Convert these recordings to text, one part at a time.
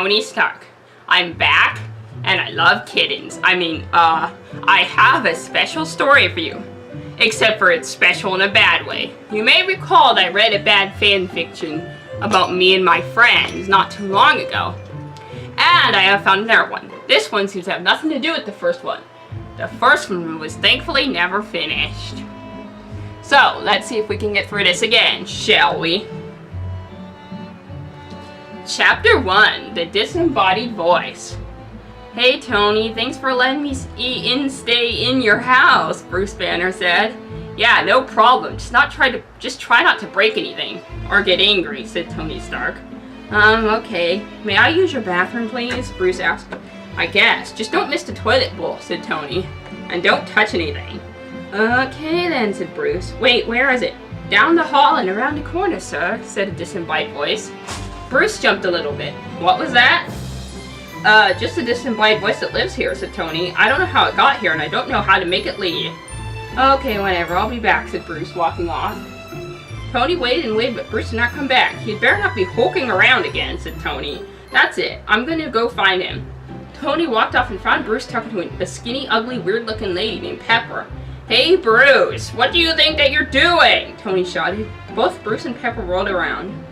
Tony Stark. I'm back, and I love kittens. I have a special story for you. Except for it's special in a bad way. You may recall that I read a bad fan fiction about me and my friends not too long ago. And I have found another one. This one seems to have nothing to do with the first one. The first one was thankfully never finished. So, let's see if we can get through this again, shall we? Chapter 1, The Disembodied Voice. Hey Tony, thanks for letting me stay in your house, Bruce Banner said. Yeah, no problem. Just try not to break anything. Or get angry, said Tony Stark. Okay. May I use your bathroom, please? Bruce asked. I guess. Just don't miss the toilet bowl, said Tony. And don't touch anything. Okay then, said Bruce. Wait, where is it? Down the hall and around the corner, sir, said a disembodied voice. Bruce jumped a little bit. What was that? Just a disembodied voice that lives here, said Tony. I don't know how it got here, and I don't know how to make it leave. Okay, whatever, I'll be back, said Bruce, walking off. Tony waited and waited, but Bruce did not come back. He'd better not be hulking around again, said Tony. That's it, I'm gonna go find him. Tony walked off and found Bruce talking to a skinny, ugly, weird-looking lady named Pepper. Hey, Bruce, what do you think that you're doing? Tony shouted. Both Bruce and Pepper rolled around.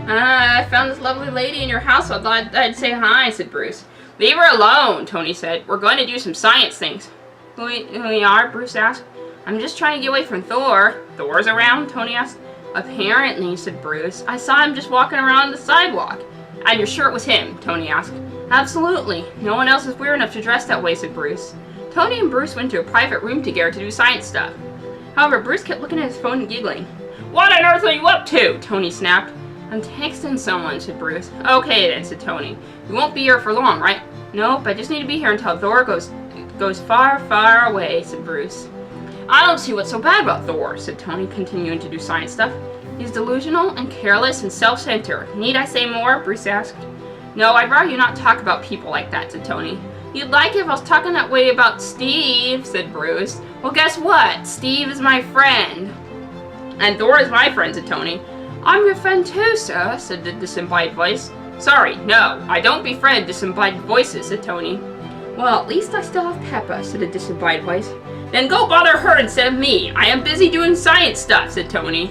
I found this lovely lady in your house, so I thought I'd say hi, said Bruce. Leave her alone, Tony said. We're going to do some science things. Who we are? Bruce asked. I'm just trying to get away from Thor. Thor's around? Tony asked. Apparently, said Bruce. I saw him just walking around the sidewalk. And you're sure it was him? Tony asked. Absolutely. No one else is weird enough to dress that way, said Bruce. Tony and Bruce went to a private room together to do science stuff. However, Bruce kept looking at his phone and giggling. What on earth are you up to? Tony snapped. I'm texting someone, said Bruce. Okay then, said Tony. You won't be here for long, right? Nope, I just need to be here until Thor goes far, far away, said Bruce. I don't see what's so bad about Thor, said Tony, continuing to do science stuff. He's delusional and careless and self-centered. Need I say more? Bruce asked. No, I'd rather you not talk about people like that, said Tony. You'd like it if I was talking that way about Steve, said Bruce. Well, guess what? Steve is my friend. And Thor is my friend, said Tony. I'm your friend too, sir, said the disembodied voice. Sorry, no, I don't befriend disembodied voices, said Tony. Well, at least I still have Pepper, said the disembodied voice. Then go bother her instead of me. I am busy doing science stuff, said Tony.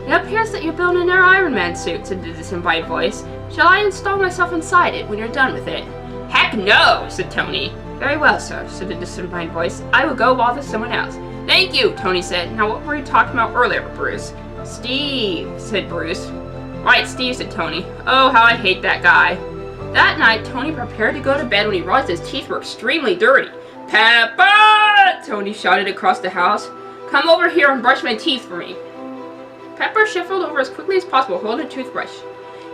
It appears that you're building our Iron Man suit, said the disembodied voice. Shall I install myself inside it when you're done with it? Heck no, said Tony. Very well, sir, said the disembodied voice. I will go bother someone else. Thank you, Tony said. Now what were you talking about earlier, Bruce? Steve, said Bruce. Right, Steve, said Tony. Oh, how I hate that guy. That night, Tony prepared to go to bed when he realized his teeth were extremely dirty. Pepper! Tony shouted across the house. Come over here and brush my teeth for me. Pepper shuffled over as quickly as possible, holding a toothbrush.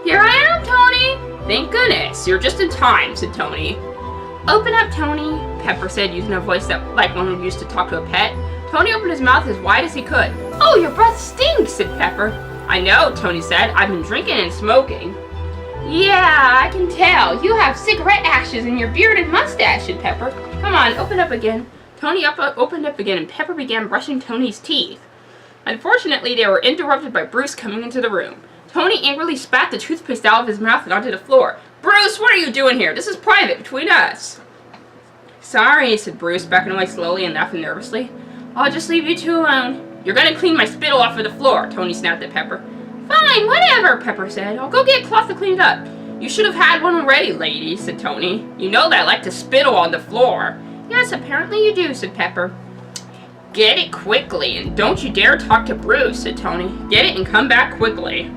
Here I am, Tony! Thank goodness, you're just in time, said Tony. Open up, Tony, Pepper said, using a voice that like one would use to talk to a pet. Tony opened his mouth as wide as he could. Oh, your breath stinks, said Pepper. I know, Tony said. I've been drinking and smoking. Yeah, I can tell. You have cigarette ashes in your beard and mustache, said Pepper. Come on, open up again. Tony opened up again and Pepper began brushing Tony's teeth. Unfortunately, they were interrupted by Bruce coming into the room. Tony angrily spat the toothpaste out of his mouth and onto the floor. Bruce, what are you doing here? This is private between us. Sorry, said Bruce, backing away slowly and laughing nervously. I'll just leave you two alone. You're gonna clean my spittle off of the floor, Tony snapped at Pepper. Fine, whatever, Pepper said. I'll go get a cloth to clean it up. You should have had one already, lady, said Tony. You know that I like to spittle on the floor. Yes, apparently you do, said Pepper. Get it quickly, and don't you dare talk to Bruce, said Tony. Get it and come back quickly.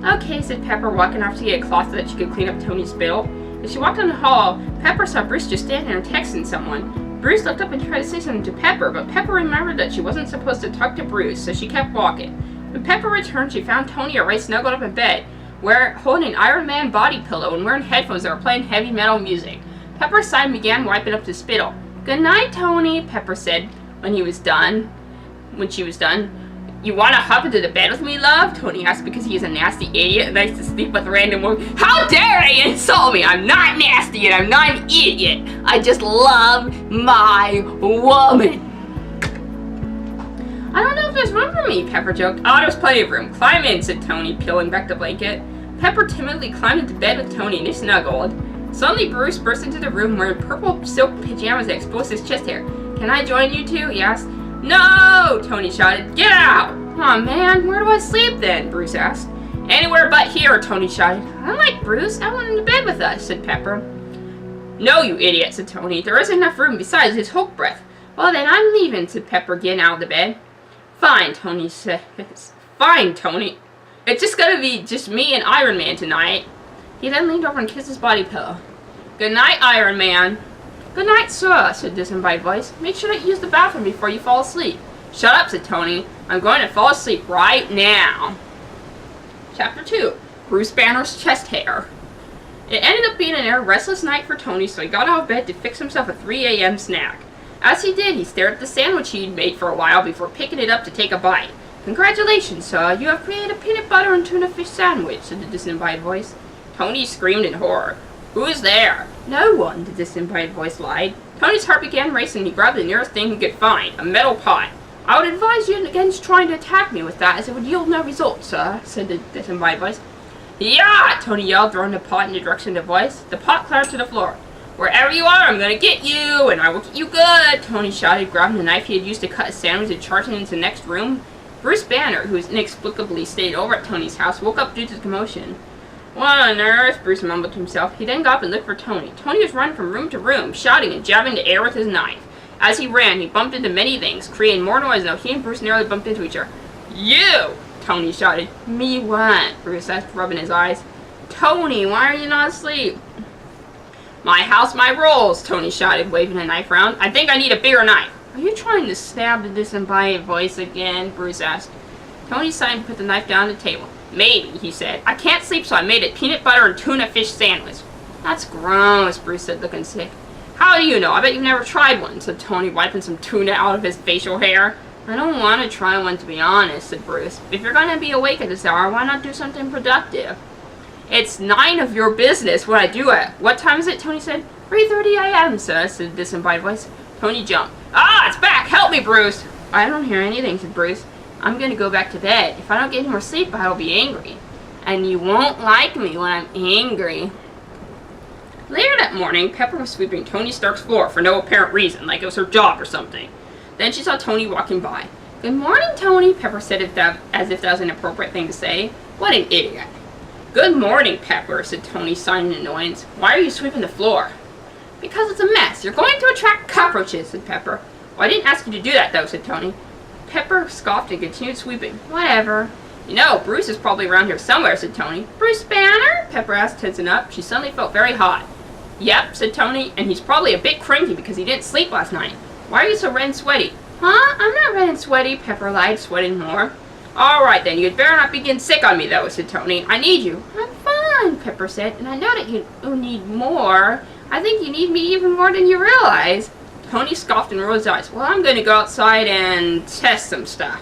Okay, said Pepper, walking off to get a cloth so that she could clean up Tony's spittle. As she walked down the hall, Pepper saw Bruce just standing there texting someone. Bruce looked up and tried to say something to Pepper, but Pepper remembered that she wasn't supposed to talk to Bruce, so she kept walking. When Pepper returned, she found Tony already snuggled up in bed, holding an Iron Man body pillow and wearing headphones that were playing heavy metal music. Pepper sighed and began wiping up the spittle. Good night, Tony, Pepper said when she was done. You want to hop into the bed with me, love? Tony asked because he is a nasty idiot and likes to sleep with random women. How dare they insult me? I'm not nasty and I'm not an idiot. I just love my woman. I don't know if there's room for me, Pepper joked. Oh, there's plenty of room. Climb in, said Tony, peeling back the blanket. Pepper timidly climbed into bed with Tony and they snuggled. Suddenly, Bruce burst into the room wearing purple silk pajamas that exposed his chest hair. "Can I join you two?" he asked. "No!" Tony shouted. "Get out!" "Aw, man, where do I sleep then?" Bruce asked. "Anywhere but here," Tony shouted. "I like Bruce. I want him to bed with us," said Pepper. "No, you idiot," said Tony. "There isn't enough room besides his Hulk breath." "Well, then I'm leaving," said Pepper, getting out of the bed. "Fine," Tony said. "Fine, Tony. It's just gonna be just me and Iron Man tonight." He then leaned over and kissed his body pillow. "Good night, Iron Man." "Good night, sir," said Disinvite voice. "Make sure that you use the bathroom before you fall asleep." "Shut up," said Tony. "I'm going to fall asleep right now." Chapter 2. Bruce Banner's Chest Hair. It ended up being an restless night for Tony, so he got out of bed to fix himself a 3 a.m. snack. As he did, he stared at the sandwich he'd made for a while before picking it up to take a bite. "Congratulations, sir. You have created a peanut butter and tuna fish sandwich," said the disembodied voice. Tony screamed in horror. "Who is there?" "No one," the disembodied voice lied. Tony's heart began racing and he grabbed the nearest thing he could find, a metal pot. "I would advise you against trying to attack me with that, as it would yield no result, sir," said the disembodied voice. "Yeah!" Tony yelled, throwing the pot in the direction of the voice. The pot clattered to the floor. "Wherever you are, I'm gonna get you, and I will get you good!" Tony shouted, grabbing the knife he had used to cut his sandwich and charging into the next room. Bruce Banner, who inexplicably stayed over at Tony's house, woke up due to the commotion. "What on earth?" Bruce mumbled to himself. He then got up and looked for Tony. Tony was running from room to room, shouting and jabbing the air with his knife. As he ran, he bumped into many things, creating more noise, and he and Bruce nearly bumped into each other. "You!" Tony shouted. "Me what?" Bruce asked, rubbing his eyes. "Tony, why are you not asleep?" "My house, my rules," Tony shouted, waving a knife around. "I think I need a bigger knife." "Are you trying to stab the disembodied voice again?" Bruce asked. Tony sighed and put the knife down on the table. "Maybe," he said. "I can't sleep, so I made a peanut butter and tuna fish sandwich." "That's gross," Bruce said, looking sick. "How do you know? I bet you've never tried one," said Tony, wiping some tuna out of his facial hair. "I don't want to try one, to be honest," said Bruce. "If you're going to be awake at this hour, why not do something productive?" "It's none of your business what I do at." "What time is it?" Tony said. 3:30 a.m., sir, said the disembodied voice. Tony jumped. "Ah, it's back! Help me, Bruce!" "I don't hear anything," said Bruce. "I'm going to go back to bed. If I don't get any more sleep, I will be angry. And you won't like me when I'm angry." Later that morning, Pepper was sweeping Tony Stark's floor for no apparent reason, like it was her job or something. Then she saw Tony walking by. "Good morning, Tony," Pepper said as if that was an appropriate thing to say. What an idiot. "Good morning, Pepper," said Tony, signing annoyance. "Why are you sweeping the floor?" "Because it's a mess. You're going to attract cockroaches," said Pepper. "Well, I didn't ask you to do that, though," said Tony. Pepper scoffed and continued sweeping. "Whatever." "You know, Bruce is probably around here somewhere," said Tony. "Bruce Banner?" Pepper asked, tensing up. She suddenly felt very hot. "Yep," said Tony, "and he's probably a bit cranky because he didn't sleep last night. Why are you so red and sweaty?" "Huh? I'm not red and sweaty," Pepper lied, sweating more. "All right, then. You'd better not be getting sick on me, though," said Tony. "I need you." "I'm fine," Pepper said, "and I know that you need more. I think you need me even more than you realize." Tony scoffed and rolled his eyes. "Well, I'm going to go outside and test some stuff."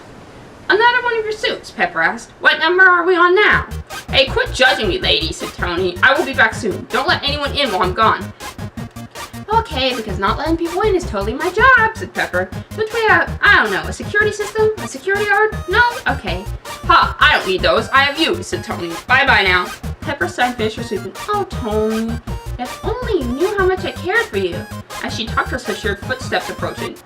"Another one of your suits?" Pepper asked. "What number are we on now?" "Hey, quit judging me, lady," said Tony. "I will be back soon. Don't let anyone in while I'm gone." "Okay, because not letting people in is totally my job," said Pepper. "Which we have, I don't know, a security system? A security guard? No? Okay." "Ha, I don't need those. I have you," said Tony. "Bye-bye now." Pepper sighed and finished her sweeping. "Oh, Tony, if only you knew how much I cared for you." As she talked to us, she heard footsteps approaching.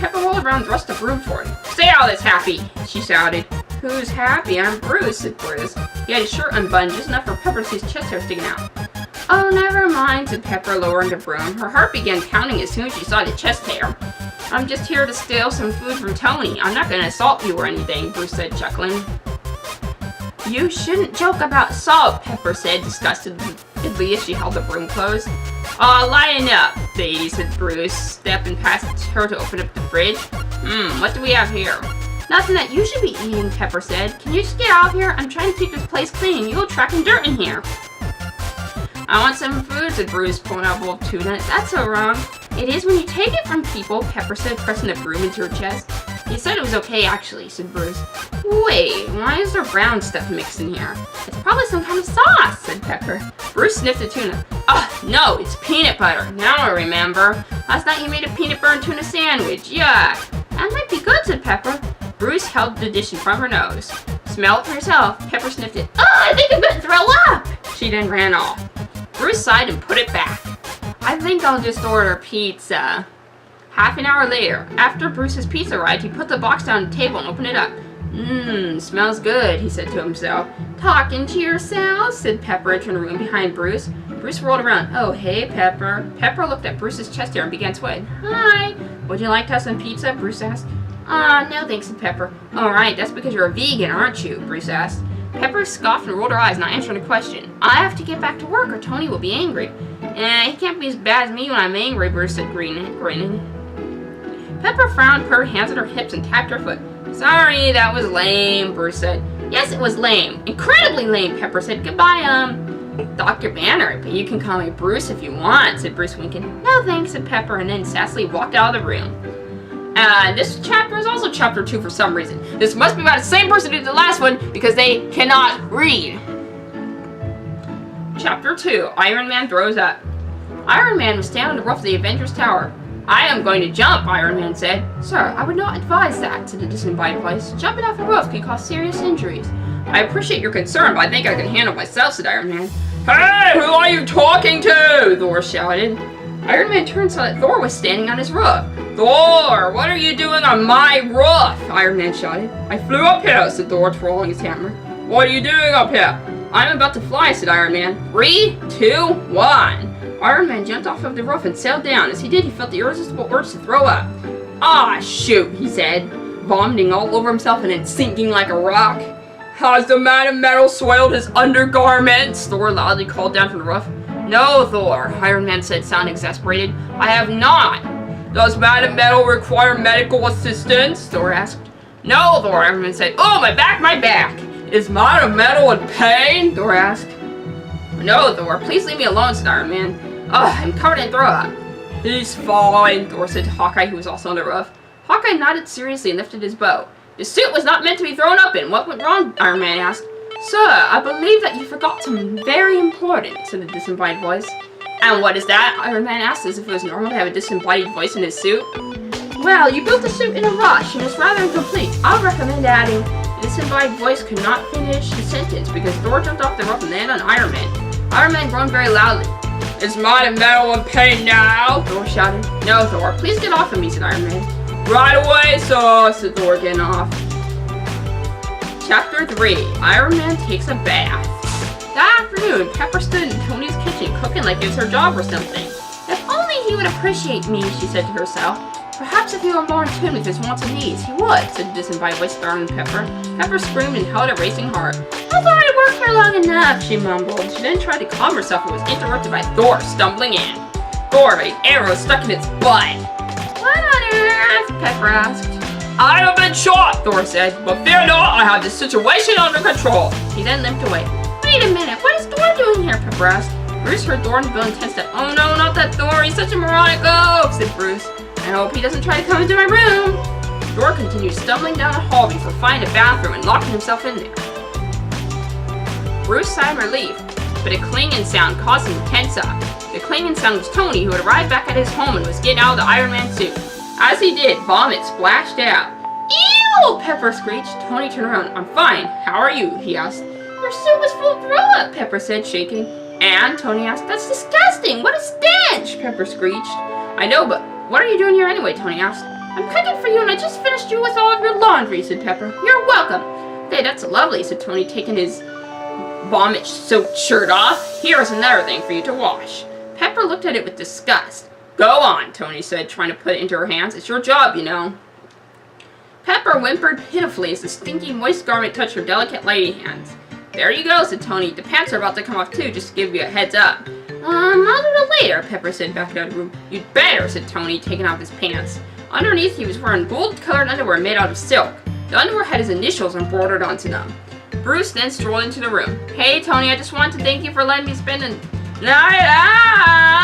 Pepper rolled around and thrust the broom for him. "Stay out of this, Happy!" she shouted. "Who's Happy? I'm Bruce," said Bruce. He had his shirt unbuttoned just enough for Pepper to see his chest hair sticking out. "Oh, never mind," said Pepper, lowering the broom. Her heart began pounding as soon as she saw the chest hair. "I'm just here to steal some food from Tony. I'm not going to assault you or anything," Bruce said, chuckling. "You shouldn't joke about salt," Pepper said, disgustedly as she held the broom closed. "Aw, lighten up, lady," said Bruce, stepping past her to open up the fridge. What do we have here?" "Nothing that you should be eating," Pepper said. "Can you just get out of here? I'm trying to keep this place clean. You're tracking dirt in here." "I want some food," said Bruce, pulling out a bowl of tuna. "That's so wrong." "It is when you take it from people," Pepper said, pressing the broom into her chest. "He said it was okay, actually," said Bruce. "Wait, why is there brown stuff mixed in here?" "It's probably some kind of sauce," said Pepper. Bruce sniffed the tuna. No, it's peanut butter. Now I remember. Last night you made a peanut butter and tuna sandwich. Yuck." "That might be good," said Pepper. Bruce held the dish in front of her nose. Smell it for yourself. Pepper sniffed it. Oh, I think I'm gonna throw up! She then ran off. Bruce sighed and put it back. I think I'll just order pizza. Half an hour later, after Bruce's pizza arrived, he put the box down on the table and opened it up. Smells good, he said to himself. Talking to yourself, said Pepper, entering the room behind Bruce. Bruce rolled around. Oh, hey, Pepper. Pepper looked at Bruce's chest hair and began sweating. Hi. Would you like to have some pizza? Bruce asked. No thanks, said Pepper. Alright, that's because you're a vegan, aren't you? Bruce asked. Pepper scoffed and rolled her eyes, not answering the question. I have to get back to work or Tony will be angry. He can't be as bad as me when I'm angry, Bruce said, grinning. Pepper frowned, put her hands on her hips, and tapped her foot. Sorry, that was lame, Bruce said. Yes, it was lame. Incredibly lame, Pepper said. Goodbye, Dr. Banner, but you can call me Bruce if you want, said Bruce, winking. No thanks, said Pepper, and then sassily walked out of the room. This chapter is also chapter 2 for some reason. This must be about the same person who did the last one because they cannot read. Chapter 2, Iron Man throws up. Iron Man was standing on the roof of the Avengers Tower. I am going to jump, Iron Man said. Sir, I would not advise that, said the disembodied voice. Jumping off the roof could cause serious injuries. I appreciate your concern, but I think I can handle myself, said Iron Man. Hey, who are you talking to? Thor shouted. Iron Man turned and saw that Thor was standing on his roof. Thor, what are you doing on my roof? Iron Man shouted. I flew up here, said Thor, twirling his hammer. What are you doing up here? I'm about to fly, said Iron Man. 3, 2, 1. Iron Man jumped off of the roof and sailed down. As he did, he felt the irresistible urge to throw up. Ah, shoot, he said, vomiting all over himself and then sinking like a rock. Has the man of metal soiled his undergarments? Thor loudly called down from the roof. No, Thor, Iron Man said, sounding exasperated. I have not. Does man of metal require medical assistance? Thor asked. No, Thor, Iron Man said. Oh, my back! Is man of metal in pain? Thor asked. No, Thor, please leave me alone, said Iron Man. Ugh, I'm covered in throw up. He's fine, Thor said to Hawkeye, who was also on the roof. Hawkeye nodded seriously and lifted his bow. The suit was not meant to be thrown up in. What went wrong? Iron Man asked. Sir, I believe that you forgot something very important, said the disembodied voice. And what is that? Iron Man asked, as if it was normal to have a disembodied voice in his suit. Well, you built the suit in a rush, and it's rather incomplete. I'll recommend adding. The disembodied voice could not finish the sentence because Thor jumped off the roof and landed on Iron Man. Iron Man groaned very loudly. Is man of metal in pain now? Thor shouted. No, Thor, please get off of me, said Iron Man. Right away, sir, said Thor, getting off. Chapter 3, Iron Man takes a bath. That afternoon, Pepper stood in Tony's kitchen cooking like it was her job or something. If only he would appreciate me, she said to herself. Perhaps if he were more in tune with his wants and needs, he would, said the disembodied voice, starting Pepper. Pepper screamed and held a racing heart. I've already worked here long enough, she mumbled. She then tried to calm herself and was interrupted by Thor stumbling in. Thor had an arrow stuck in its butt. What on earth? Pepper asked. I have been shot, Thor said, but fear not, I have this situation under control. He then limped away. Wait a minute, what is Thor doing here? Pepper asked. Bruce heard Thor and Bill intense that. Oh no, not that Thor, he's such a moronic oaf, said Bruce. I hope he doesn't try to come into my room. Thor continued stumbling down the hall before finding a bathroom and locking himself in there. Bruce sighed in relief, but a clanging sound caused him to tense up. The clanging sound was Tony, who had arrived back at his home and was getting out of the Iron Man suit. As he did, vomit splashed out. Ew! Pepper screeched. Tony turned around. I'm fine. How are you? He asked. Your suit was full of throw-up, Pepper said, shaking. And? Tony asked. That's disgusting! What a stench! Pepper screeched. I know, but what are you doing here anyway? Tony asked. I'm cooking for you and I just finished you with all of your laundry, said Pepper. You're welcome. Hey, that's lovely, said Tony, taking his vomit-soaked shirt off. Here's another thing for you to wash. Pepper looked at it with disgust. Go on, Tony said, trying to put it into her hands. It's your job, you know. Pepper whimpered pitifully as the stinky, moist garment touched her delicate lady hands. There you go, said Tony. The pants are about to come off too, just to give you a heads up. I'll do it later, Pepper said, backing out of the room. You'd better, said Tony, taking off his pants. Underneath, he was wearing gold-colored underwear made out of silk. The underwear had his initials embroidered onto them. Bruce then strolled into the room. Hey, Tony, I just wanted to thank you for letting me spend a night.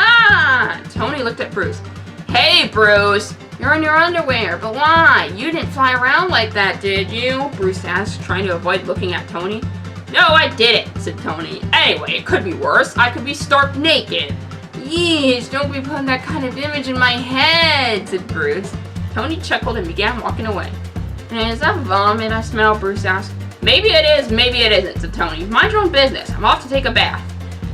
Tony looked at Bruce. Hey, Bruce, you're in your underwear, but why? You didn't fly around like that, did you? Bruce asked, trying to avoid looking at Tony. No, I didn't, said Tony. Anyway, it could be worse. I could be stark naked. Yeesh, don't be putting that kind of image in my head, said Bruce. Tony chuckled and began walking away. Is that vomit I smell? Bruce asked. Maybe it is, maybe it isn't, said Tony. Mind your own business. I'm off to take a bath.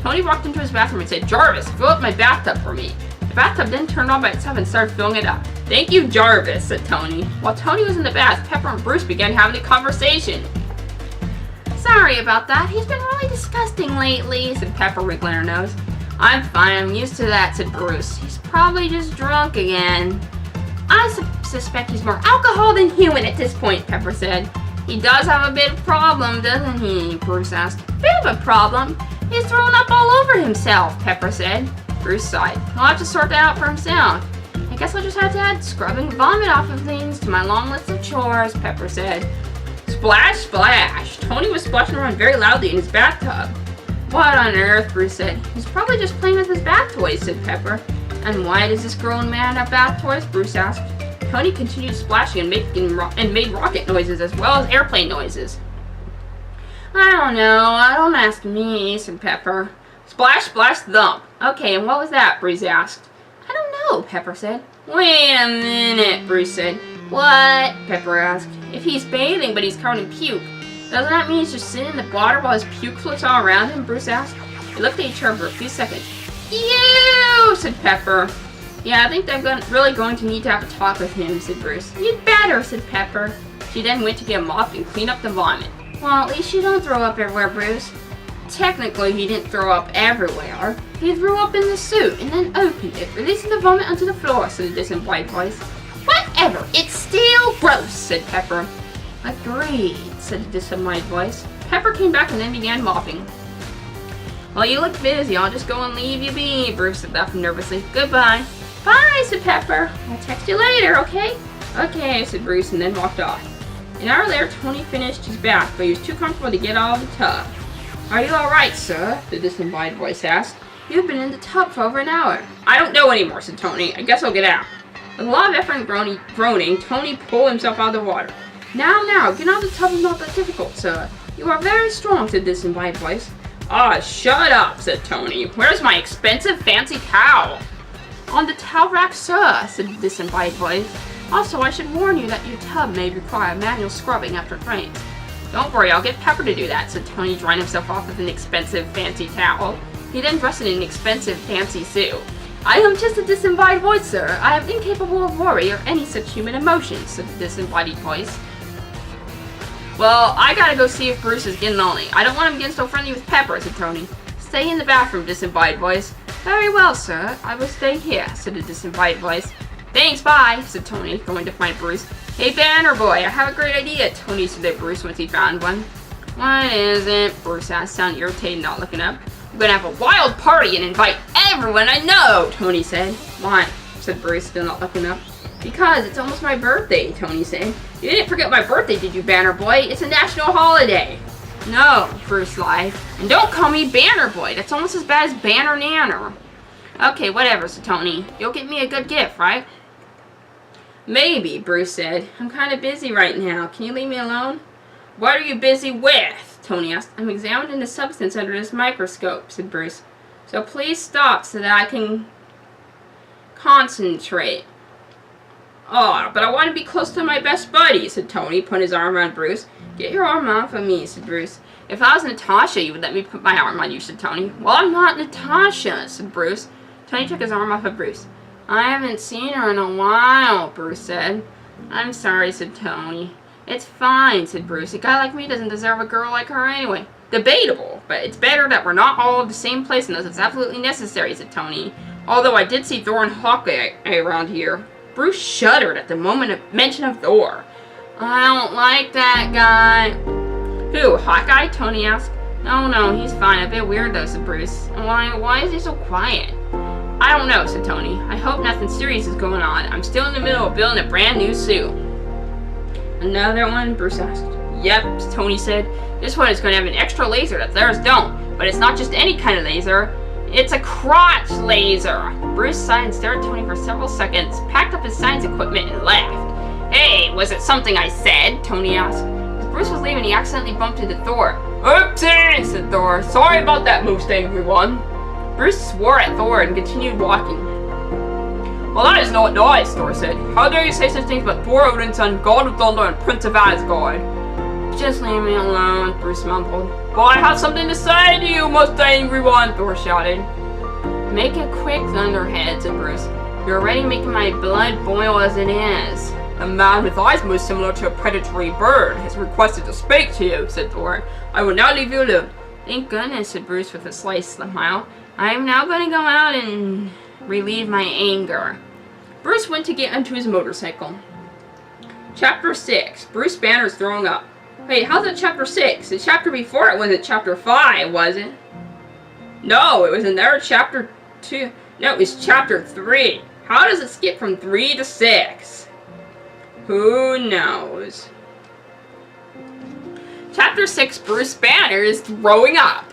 Tony walked into his bathroom and said, Jarvis, fill up my bathtub for me. The bathtub then turned on by itself and started filling it up. Thank you, Jarvis, said Tony. While Tony was in the bath, Pepper and Bruce began having a conversation. Sorry about that. He's been really disgusting lately, said Pepper, wrinkling her nose. I'm fine. I'm used to that, said Bruce. He's probably just drunk again. I suspect he's more alcohol than human at this point, Pepper said. He does have a bit of a problem, doesn't he? Bruce asked. Bit of a problem? He's thrown up all over himself, Pepper said. Bruce sighed. He'll have to sort that out for himself. I guess I'll just have to add scrubbing vomit off of things to my long list of chores, Pepper said. Splash, splash. Tony was splashing around very loudly in his bathtub. What on earth, Bruce said. He's probably just playing with his bath toys, said Pepper. And why does this grown man have bath toys? Bruce asked. Tony continued splashing and made rocket noises as well as airplane noises. I don't know. Don't ask me, said Pepper. Splash, splash, thump. Okay, and what was that? Bruce asked. I don't know, Pepper said. Wait a minute, Bruce said. What? Pepper asked. If he's bathing but he's covered in puke, doesn't that mean he's just sitting in the water while his puke floats all around him? Bruce asked. They looked at each other for a few seconds. Ew, said Pepper. Yeah, I think I'm really going to need to have a talk with him, said Bruce. You'd better, said Pepper. She then went to get a mop and clean up the vomit. Well, at least you don't throw up everywhere, Bruce. Technically, he didn't throw up everywhere. He threw up in the suit and then opened it, releasing the vomit onto the floor, said a disembodied voice. Whatever, it's still gross, said Pepper. Agreed, said the disembodied voice. Pepper came back and then began mopping. Well, you look busy. I'll just go and leave you be, Bruce said, laughing nervously. Goodbye. Bye, said Pepper. I'll text you later, okay? Okay, said Bruce, and then walked off. An hour later, Tony finished his bath, but he was too comfortable to get out of the tub. Are you alright, sir? The disembodied voice asked. You've been in the tub for over an hour. I don't know anymore, said Tony. I guess I'll get out. With a lot of effort and groaning, Tony pulled himself out of the water. Now, get out of the tub is not that difficult, sir. You are very strong, said the disembodied voice. Ah, shut up, said Tony. Where's my expensive fancy towel? On the towel rack, sir, said the disembodied voice. Also, I should warn you that your tub may require manual scrubbing after it rains. Don't worry, I'll get Pepper to do that, said Tony, drying himself off with an expensive fancy towel. He then dressed in an expensive fancy suit. I am just a disembodied voice, sir. I am incapable of worry or any such human emotions, said the disembodied voice. Well, I gotta go see if Bruce is getting lonely. I don't want him getting so friendly with Pepper, said Tony. Stay in the bathroom, disembodied voice. Very well, sir. I will stay here, said the disembodied voice. Thanks, bye, said Tony, going to find Bruce. Hey, Banner Boy, I have a great idea, Tony said to Bruce once he found one. What is it? Bruce asked, sounding irritated, not looking up. I'm gonna have a wild party and invite everyone I know, Tony said. Why? Said Bruce, still not looking up. Because it's almost my birthday, Tony said. You didn't forget my birthday, did you, Banner Boy? It's a national holiday. No, Bruce lied. And don't call me Banner Boy. That's almost as bad as Banner Nanner. Okay, whatever, said Tony. You'll get me a good gift, right? Maybe, Bruce said. I'm kind of busy right now. Can you leave me alone? What are you busy with? Tony asked. I'm examining the substance under this microscope, said Bruce. So please stop so that I can concentrate. Oh, but I want to be close to my best buddy, said Tony, putting his arm around Bruce. Get your arm off of me, said Bruce. If I was Natasha, you would let me put my arm on you, said Tony. Well, I'm not Natasha, said Bruce. Tony took his arm off of Bruce. I haven't seen her in a while, Bruce said. I'm sorry, said Tony. It's fine, said Bruce. A guy like me doesn't deserve a girl like her anyway. Debatable, but it's better that we're not all of the same place unless it's absolutely necessary, said Tony. Although I did see Thor and Hawkeye around here. Bruce shuddered at the mention of Thor. I don't like that guy. Who, Hawkeye? Tony asked. No, he's fine. A bit weird though, said Bruce. Why is he so quiet? I don't know, said Tony. I hope nothing serious is going on. I'm still in the middle of building a brand new suit. Another one? Bruce asked. Yep, Tony said. This one is going to have an extra laser that theirs don't. But it's not just any kind of laser. It's a crotch laser. Bruce sighed and stared at Tony for several seconds, packed up his science equipment, and laughed. Hey, was it something I said? Tony asked. As Bruce was leaving, he accidentally bumped into Thor. Oopsie, said Thor. Sorry about that, most angry one. Bruce swore at Thor and continued walking. Well, that is not nice, Thor said. How dare you say such things about Thor, Odin's son, God of Thunder, and Prince of Asgard? Just leave me alone, Bruce mumbled. But I have something to say to you, most angry one, Thor shouted. Make it quick, Thunderhead, said Bruce. You're already making my blood boil as it is. A man with eyes most similar to a predatory bird has requested to speak to you, said Thor. I will now leave you alone. Thank goodness, said Bruce with a slight smile. I am now going to go out and relieve my anger. Bruce went to get onto his motorcycle. Chapter 6. Bruce Banner's throwing up. Wait, how's it Chapter 6? The chapter before it wasn't Chapter 5, was it? No, it was another Chapter 2. No, it was Chapter 3. How does it skip from 3 to 6? Who knows? Chapter 6, Bruce Banner is throwing up.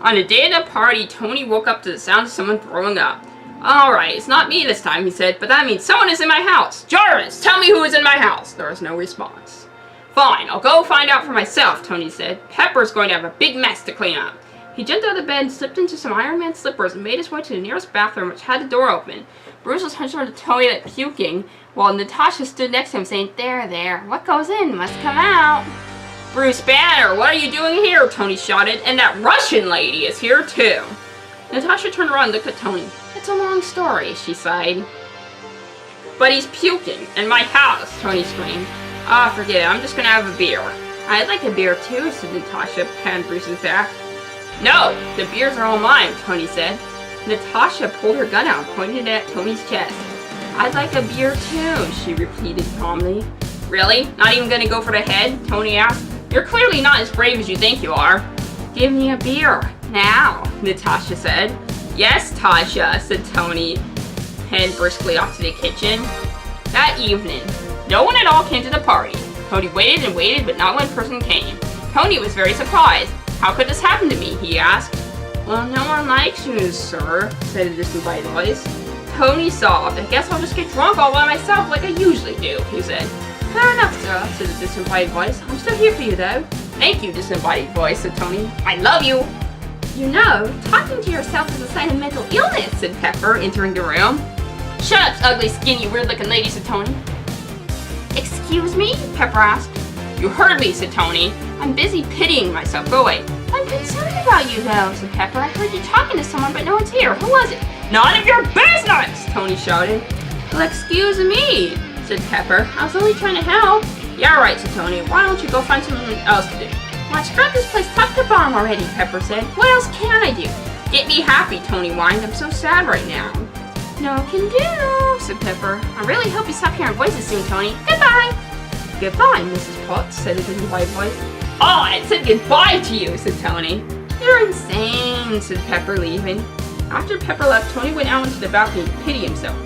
On a day at a party, Tony woke up to the sound of someone throwing up. Alright, it's not me this time, he said, but that means someone is in my house. Jarvis, tell me who is in my house. There was no response. Fine, I'll go find out for myself, Tony said. Pepper's going to have a big mess to clean up. He jumped out of bed, slipped into some Iron Man slippers, and made his way to the nearest bathroom, which had the door open. Bruce was hunched over the toilet, puking, while Natasha stood next to him, saying, There, what goes in must come out. Bruce Banner, what are you doing here? Tony shouted, and that Russian lady is here too. Natasha turned around and looked at Tony. It's a long story, she sighed. But he's puking in my house, Tony screamed. Ah, forget it, I'm just gonna have a beer. I'd like a beer too, said Natasha, patting Bruce's back. No, the beers are all mine, Tony said. Natasha pulled her gun out and pointed it at Tony's chest. I'd like a beer too, she repeated calmly. Really? Not even gonna go for the head? Tony asked. You're clearly not as brave as you think you are. Give me a beer. Now, Natasha said. Yes, Tasha, said Tony, heading briskly off to the kitchen. That evening, no one at all came to the party. Tony waited and waited, but not one person came. Tony was very surprised. How could this happen to me? He asked. Well, no one likes you, sir, said a disembodied voice. Tony sobbed. I guess I'll just get drunk all by myself like I usually do, he said. Fair enough, sir, said the disembodied voice. I'm still here for you, though. Thank you, disembodied voice, said Tony. I love you. You know, talking to yourself is a sign of mental illness, said Pepper, entering the room. Shut up, ugly, skinny, weird-looking lady, said Tony. Excuse me? Pepper asked. You heard me, said Tony. I'm busy pitying myself. Go away. I'm concerned about you, though, said Pepper. I heard you talking to someone, but no one's here. Who was it? None of your business, Tony shouted. Well, excuse me, said Pepper. I was only trying to help. Yeah, right, said Tony. Why don't you go find something else to do? Well, I scrubbed this place top to bottom already, Pepper said. What else can I do? Get me happy, Tony whined. I'm so sad right now. No can do, said Pepper. I really hope you stop hearing voices soon, Tony. Goodbye. Goodbye, Mrs. Potts, said a disembodied voice. Oh, I said goodbye to you, said Tony. You're insane, said Pepper, leaving. After Pepper left, Tony went out into the balcony to pity himself.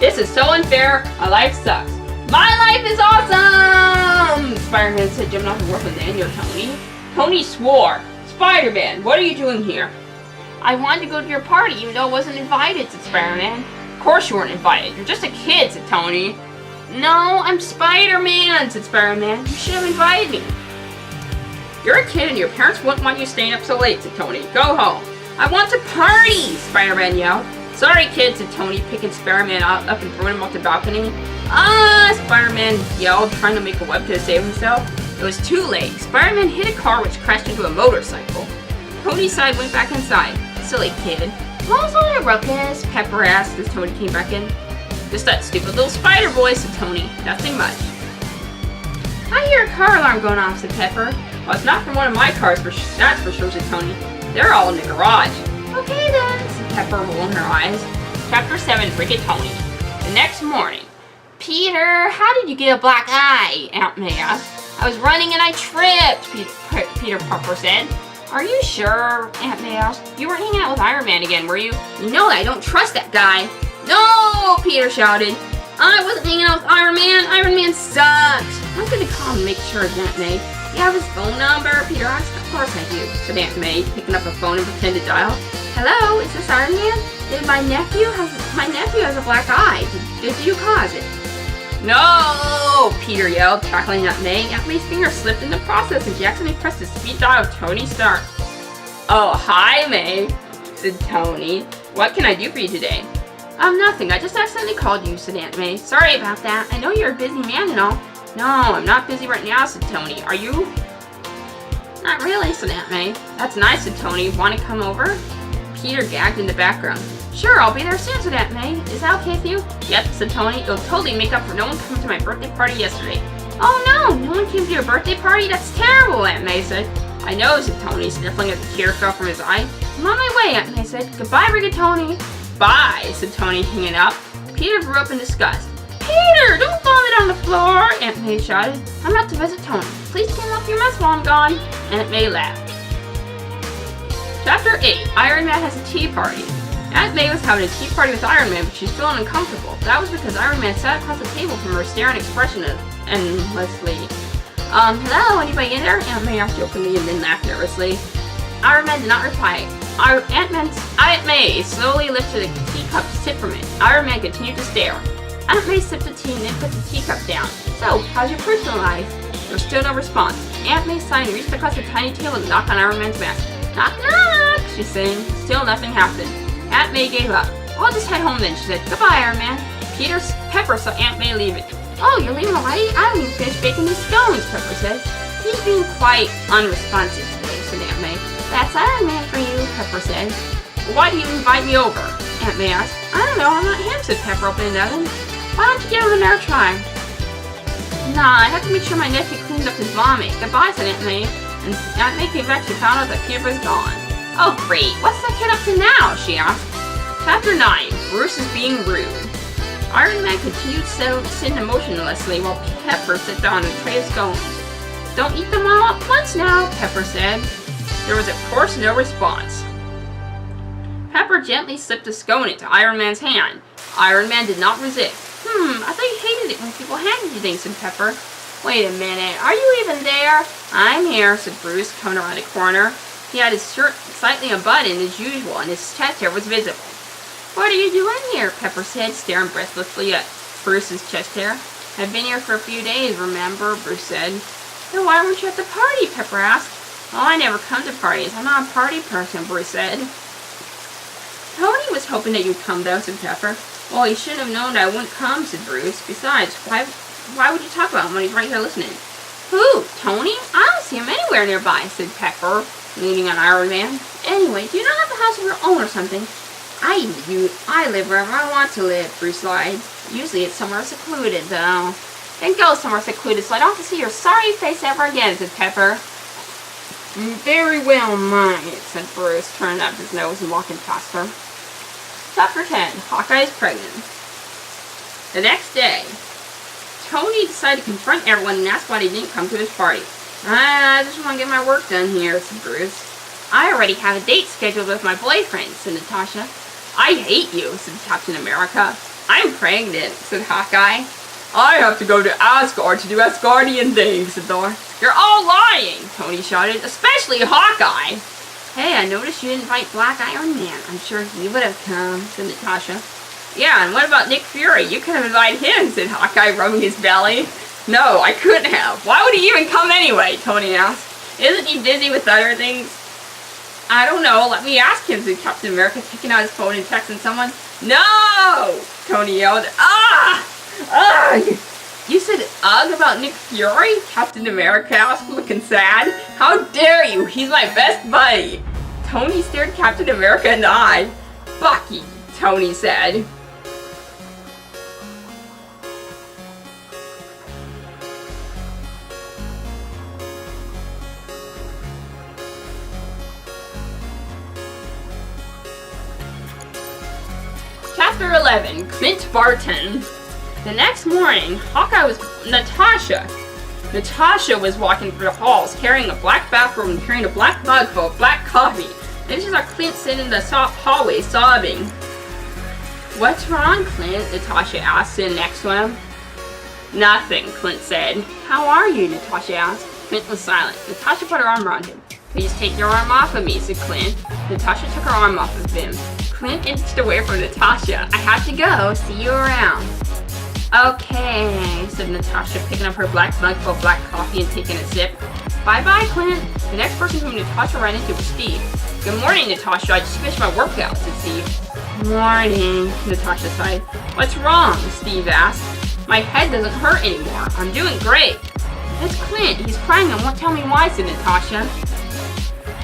This is so unfair. My life sucks. My life is awesome! Spider-Man said, jumping off the roof with Daniel, Tony. Tony swore. Spider-Man, what are you doing here? I wanted to go to your party even though I wasn't invited, said Spider-Man. Of course you weren't invited. You're just a kid, said Tony. No, I'm Spider-Man, said Spider-Man. You should have invited me. You're a kid and your parents wouldn't want you staying up so late, said Tony. Go home. I want to party, Spider-Man yelled. Sorry, kid, said Tony, picking Spider-Man up and throwing him off the balcony. Ah, Spider-Man yelled, trying to make a web to save himself. It was too late. Spider-Man hit a car which crashed into a motorcycle. Tony's side went back inside. Silly kid. What's all the ruckus? Pepper asked as Tony came back in. Just that stupid little spider boy, said Tony. Nothing much. I hear a car alarm going off, said Pepper. Well, it's not from one of my cars, that's for sure, said Tony. They're all in the garage. Okay then, said Pepper, rolling her eyes. Chapter 7, Rigatoni. The next morning. Peter, how did you get a black eye? Aunt May asked. I was running and I tripped, Peter Pepper said. Are you sure? Aunt May asked. You weren't hanging out with Iron Man again, were you? You know I don't trust that guy. No, Peter shouted. I wasn't hanging out with Iron Man. Iron Man sucks. I'm going to call and make sure, Aunt May. You have his phone number? Peter asked. Of course I do, said Aunt May, picking up a phone and pretending to dial. Hello, is this Iron Man? My nephew has a black eye. Did you cause it? No, Peter yelled, tackling Aunt May. Aunt May's finger slipped in the process and she accidentally pressed the speed dial of Tony Stark. Oh, hi, May, said Tony. What can I do for you today? Nothing. I just accidentally called you, said Aunt May. Sorry about that. I know you're a busy man and all. No, I'm not busy right now, said Tony. Are you? Not really, said Aunt May. That's nice, said Tony. Want to come over? Peter gagged in the background. Sure, I'll be there soon, said Aunt May. Is that okay with you? Yep, said Tony. It'll totally make up for no one coming to my birthday party yesterday. Oh no, no one came to your birthday party? That's terrible, Aunt May said. I know, said Tony, sniffling as a tear fell from his eye. I'm on my way, Aunt May said. Goodbye, Rigatoni. Bye, said Tony, hanging up. Peter grew up in disgust. Peter, don't vomit on the floor, Aunt May shouted. I'm out to visit Tony. Please clean up your mess while I'm gone. Aunt May laughed. Chapter 8, Iron Man has a tea party. Aunt May was having a tea party with Iron Man, but she's feeling uncomfortable. That was because Iron Man sat across the table from her, staring expressionless endlessly. Hello, anybody in there? Aunt May asked openly and then laughed nervously. Iron Man did not reply. Aunt May slowly lifted a teacup to sip from it. Iron Man continued to stare. Aunt May sipped the tea and then put the teacup down. So, how's your personal life? There was still no response. Aunt May sighed and reached across the tiny table and knocked on Iron Man's back. Knock, knock, she said. Still nothing happened. Aunt May gave up. I'll just head home then, she said. Goodbye, Iron Man. Pepper saw Aunt May leave it. Oh, you're leaving already? I haven't even finished baking these scones, Pepper said. He's being quite unresponsive today, said Aunt May. That's Iron Man for you, Pepper said. Well, why do you invite me over? Aunt May asked. I don't know, I'm not him, said Pepper, opening the oven. Why don't you give him another try? Nah, I have to make sure my nephew cleans up his vomit. Goodbye, said Aunt May. And Aunt May came back, she found out that Peter was gone. Oh, great. What's that kid up to now? She asked. Chapter 9. Bruce is being rude. Iron Man continued sitting motionlessly while Pepper sat down on a tray of scones. Don't eat them all at once now, Pepper said. There was, of course, no response. Pepper gently slipped a scone into Iron Man's hand. Iron Man did not resist. I thought you hated it when people handed you things, said Pepper. Wait a minute, are you even there? I'm here, said Bruce, coming around a corner. He had his shirt slightly unbuttoned as usual, and his chest hair was visible. What are you doing here? Pepper said, staring breathlessly at Bruce's chest hair. I've been here for a few days, remember? Bruce said. Then why weren't you at the party? Pepper asked. Oh, I never come to parties. I'm not a party person, Bruce said. Tony was hoping that you'd come, though, said Pepper. Well, he should have known that I wouldn't come, said Bruce. Besides, why would you talk about him when he's right here listening? Who? Tony? I don't see him anywhere nearby, said Pepper, leaning on Iron Man. Anyway, do you not have a house of your own or something? I live wherever I want to live, Bruce lied. Usually it's somewhere secluded, though. Then go somewhere secluded so I don't have to see your sorry face ever again, said Pepper. Very well, mine, said Bruce, turning up his nose and walking past her. Chapter 10. Hawkeye is pregnant. The next day, Tony decided to confront everyone and ask why they didn't come to his party. I just want to get my work done here, said Bruce. I already have a date scheduled with my boyfriend, said Natasha. I hate you, said Captain America. I'm pregnant, said Hawkeye. I have to go to Asgard to do Asgardian things, said Thor. You're all lying, Tony shouted, especially Hawkeye. Hey, I noticed you didn't invite Black Iron Man. I'm sure he would have come, said Natasha. Yeah, and what about Nick Fury? You could have invited him, said Hawkeye, rubbing his belly. No, I couldn't have. Why would he even come anyway? Tony asked. Isn't he busy with other things? I don't know. Let me ask him, said Captain America, taking out his phone and texting someone. No! Tony yelled. Ugh! You said ugh about Nick Fury? Captain America asked, looking sad. How dare you? He's my best buddy. Tony stared Captain America in the eye. Bucky, Tony said. Chapter 11. Clint Barton. The next morning, Natasha was walking through the halls, carrying a black bathrobe and carrying a black mug full of black coffee. Then she saw Clint sitting in the hallway, sobbing. What's wrong, Clint? Natasha asked, sitting next to him. Nothing, Clint said. How are you? Natasha asked. Clint was silent. Natasha put her arm around him. Please take your arm off of me, said Clint. Natasha took her arm off of him. Clint inched away from Natasha. I have to go. See you around. Okay, said Natasha, picking up her black mug full of black coffee and taking a sip. Bye-bye, Clint. The next person whom Natasha ran into was Steve. Good morning, Natasha. I just finished my workout, said Steve. Morning, Natasha sighed. What's wrong? Steve asked. My head doesn't hurt anymore. I'm doing great. It's Clint. He's crying and won't tell me why, said Natasha.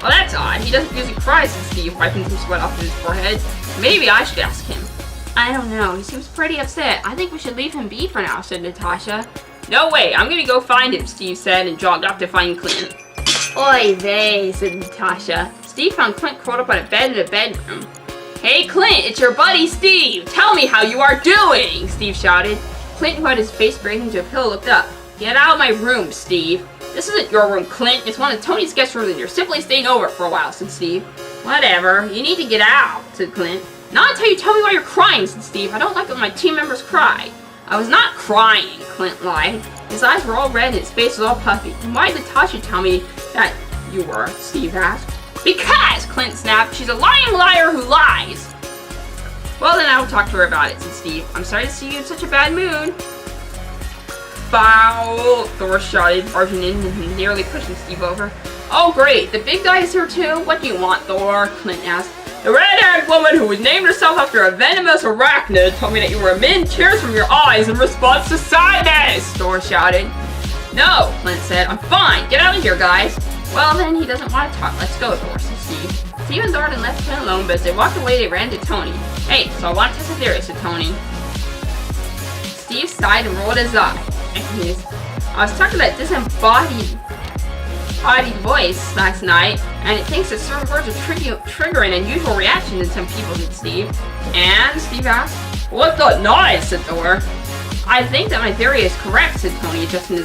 Well, that's odd. He doesn't usually cry, said Steve, wiping some sweat off his forehead. Maybe I should ask him. I don't know. He seems pretty upset. I think we should leave him be for now, said Natasha. No way. I'm gonna go find him, Steve said, and jogged off to find Clint. Oy vey, said Natasha. Steve found Clint curled up on a bed in the bedroom. Hey, Clint, it's your buddy Steve. Tell me how you are doing, Steve shouted. Clint, who had his face buried into a pillow, looked up. Get out of my room, Steve. This isn't your room, Clint. It's one of Tony's guest rooms and you're simply staying over for a while, said Steve. Whatever. You need to get out, said Clint. Not until you tell me why you're crying, said Steve. I don't like it when my team members cry. I was not crying, Clint lied. His eyes were all red and his face was all puffy. And why did Natasha tell me that you were? Steve asked. Because, Clint snapped, she's a lying liar who lies. Well, then I will talk to her about it, said Steve. I'm sorry to see you in such a bad mood. Foul! Thor shouted, barging in and nearly pushing Steve over. Oh great, the big guy is here too? What do you want, Thor? Clint asked. The red-haired woman who named herself after a venomous arachnid told me that you were emitting tears from your eyes in response to sadness, Thor shouted. No, Clint said. I'm fine. Get out of here, guys. Well, then he doesn't want to talk. Let's go, Thor, said Steve. Steve and Barton left Clint alone, but as they walked away, they ran to Tony. Hey, so I want to test a theory, said Tony. Steve sighed and rolled his eye. I was talking about disembodied voice last night, and it thinks that certain words are trigger an unusual reaction in some people, said Steve. And Steve asked, what's that noise, said Thor. I think that my theory is correct, said Tony, adjusting